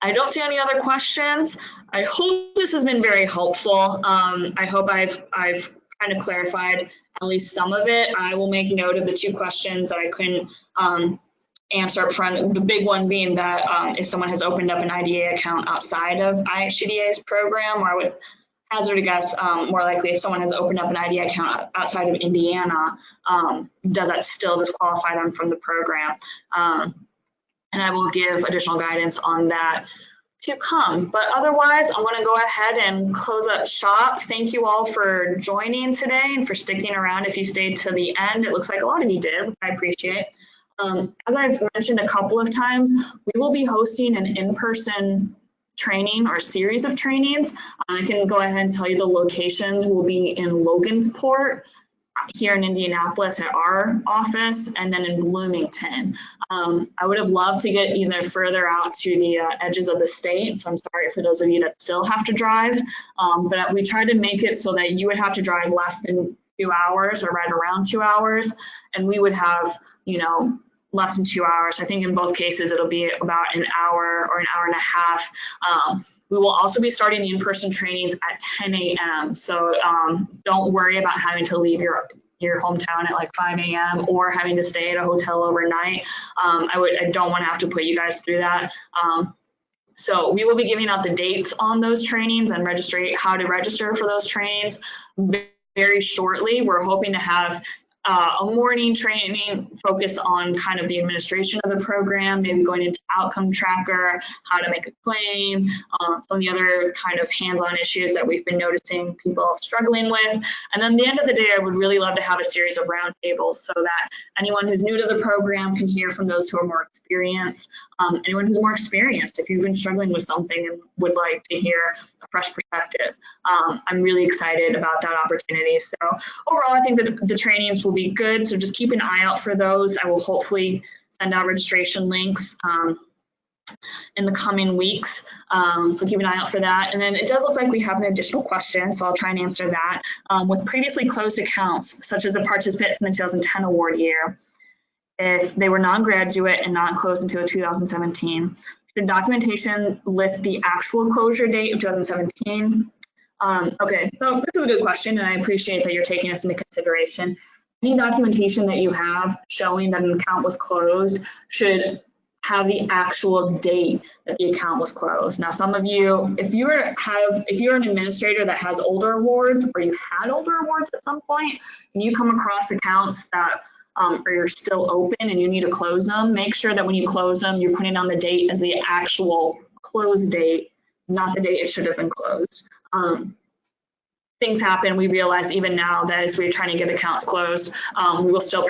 S1: I don't see any other questions. I hope this has been very helpful. I hope I've kind of clarified at least some of it. I will make note of the two questions that I couldn't answer up front. The big one being that if someone has opened up an IDA account outside of IHCDA's program, or I would hazard a guess, more likely if someone has opened up an IDA account outside of Indiana, does that still disqualify them from the program? And I will give additional guidance on that to come. But otherwise, I'm going to go ahead and close up shop. Thank you all for joining today and for sticking around if you stayed to the end. It looks like a lot of you did, which I appreciate. As I've mentioned a couple of times, we will be hosting an in-person training or series of trainings. I can go ahead and tell you the locations will be in Logansport, here in Indianapolis at our office, and then in Bloomington. I would have loved to get either further out to the edges of the state, so I'm sorry for those of you that still have to drive, but we tried to make it so that you would have to drive less than 2 hours or right around 2 hours, and we would have, you know, less than 2 hours. I think in both cases it'll be about an hour or an hour and a half. We will also be starting the in-person trainings at 10 a.m. So don't worry about having to leave your hometown at like 5 a.m. or having to stay at a hotel overnight. I don't want to have to put you guys through that. So we will be giving out the dates on those trainings and how to register for those trainings very shortly. We're hoping to have a morning training focus on kind of the administration of the program, maybe going into outcome tracker, how to make a claim, some of the other kind of hands-on issues that we've been noticing people struggling with. And then at the end of the day, I would really love to have a series of roundtables so that anyone who's new to the program can hear from those who are more experienced. Anyone who's more experienced, if you've been struggling with something and would like to hear a fresh perspective, I'm really excited about that opportunity. So overall, I think that the trainings will be good. So just keep an eye out for those. I will hopefully send out registration links in the coming weeks. So keep an eye out for that. And then it does look like we have an additional question, so I'll try and answer that. With previously closed accounts, such as a participant from the 2010 award year, if they were non-graduate and not closed until 2017, should documentation list the actual closure date of 2017? Okay, so this is a good question, and I appreciate that you're taking this into consideration. Any documentation that you have showing that an account was closed should have the actual date that the account was closed. Now, some of you, if you're an administrator that has older awards, or you had older awards at some point, and you come across accounts that or you're still open and you need to close them, make sure that when you close them, you're putting on the date as the actual close date, not the date it should have been closed. Things happen. We realize even now that as we're trying to get accounts closed, we will still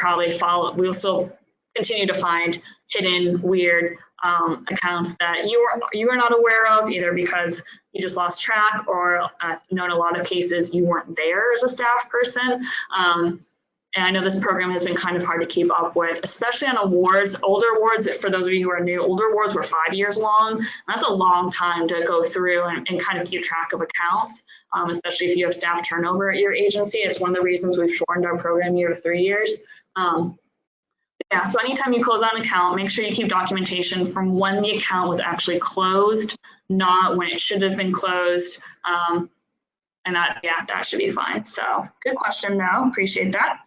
S1: continue to find hidden, weird accounts that you are not aware of, either because you just lost track, or in a lot of cases you weren't there as a staff person. And I know this program has been kind of hard to keep up with, especially on awards. Older awards, for those of you who are new, older awards were 5 years long. That's a long time to go through and kind of keep track of accounts, especially if you have staff turnover at your agency. It's one of the reasons we've shortened our program year to 3 years. Yeah, so anytime you close out an account, make sure you keep documentation from when the account was actually closed, not when it should have been closed. And that should be fine. So good question though, appreciate that.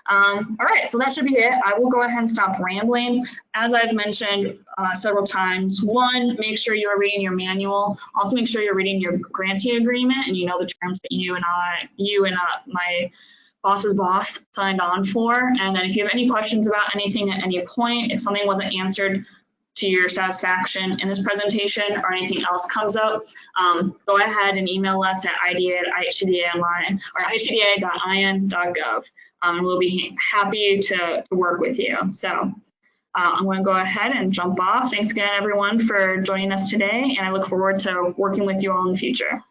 S1: All right, so that should be it. I will go ahead and stop rambling. As I've mentioned several times, one, make sure you are reading your manual. Also make sure you're reading your grantee agreement and you know the terms that you and my boss's boss signed on for. And then if you have any questions about anything at any point, if something wasn't answered to your satisfaction in this presentation or anything else comes up, go ahead and email us at IHCDAONLINE or IHCDA.in.gov. We'll be happy to work with you. So I'm going to go ahead and jump off. Thanks again, everyone, for joining us today, and I look forward to working with you all in the future.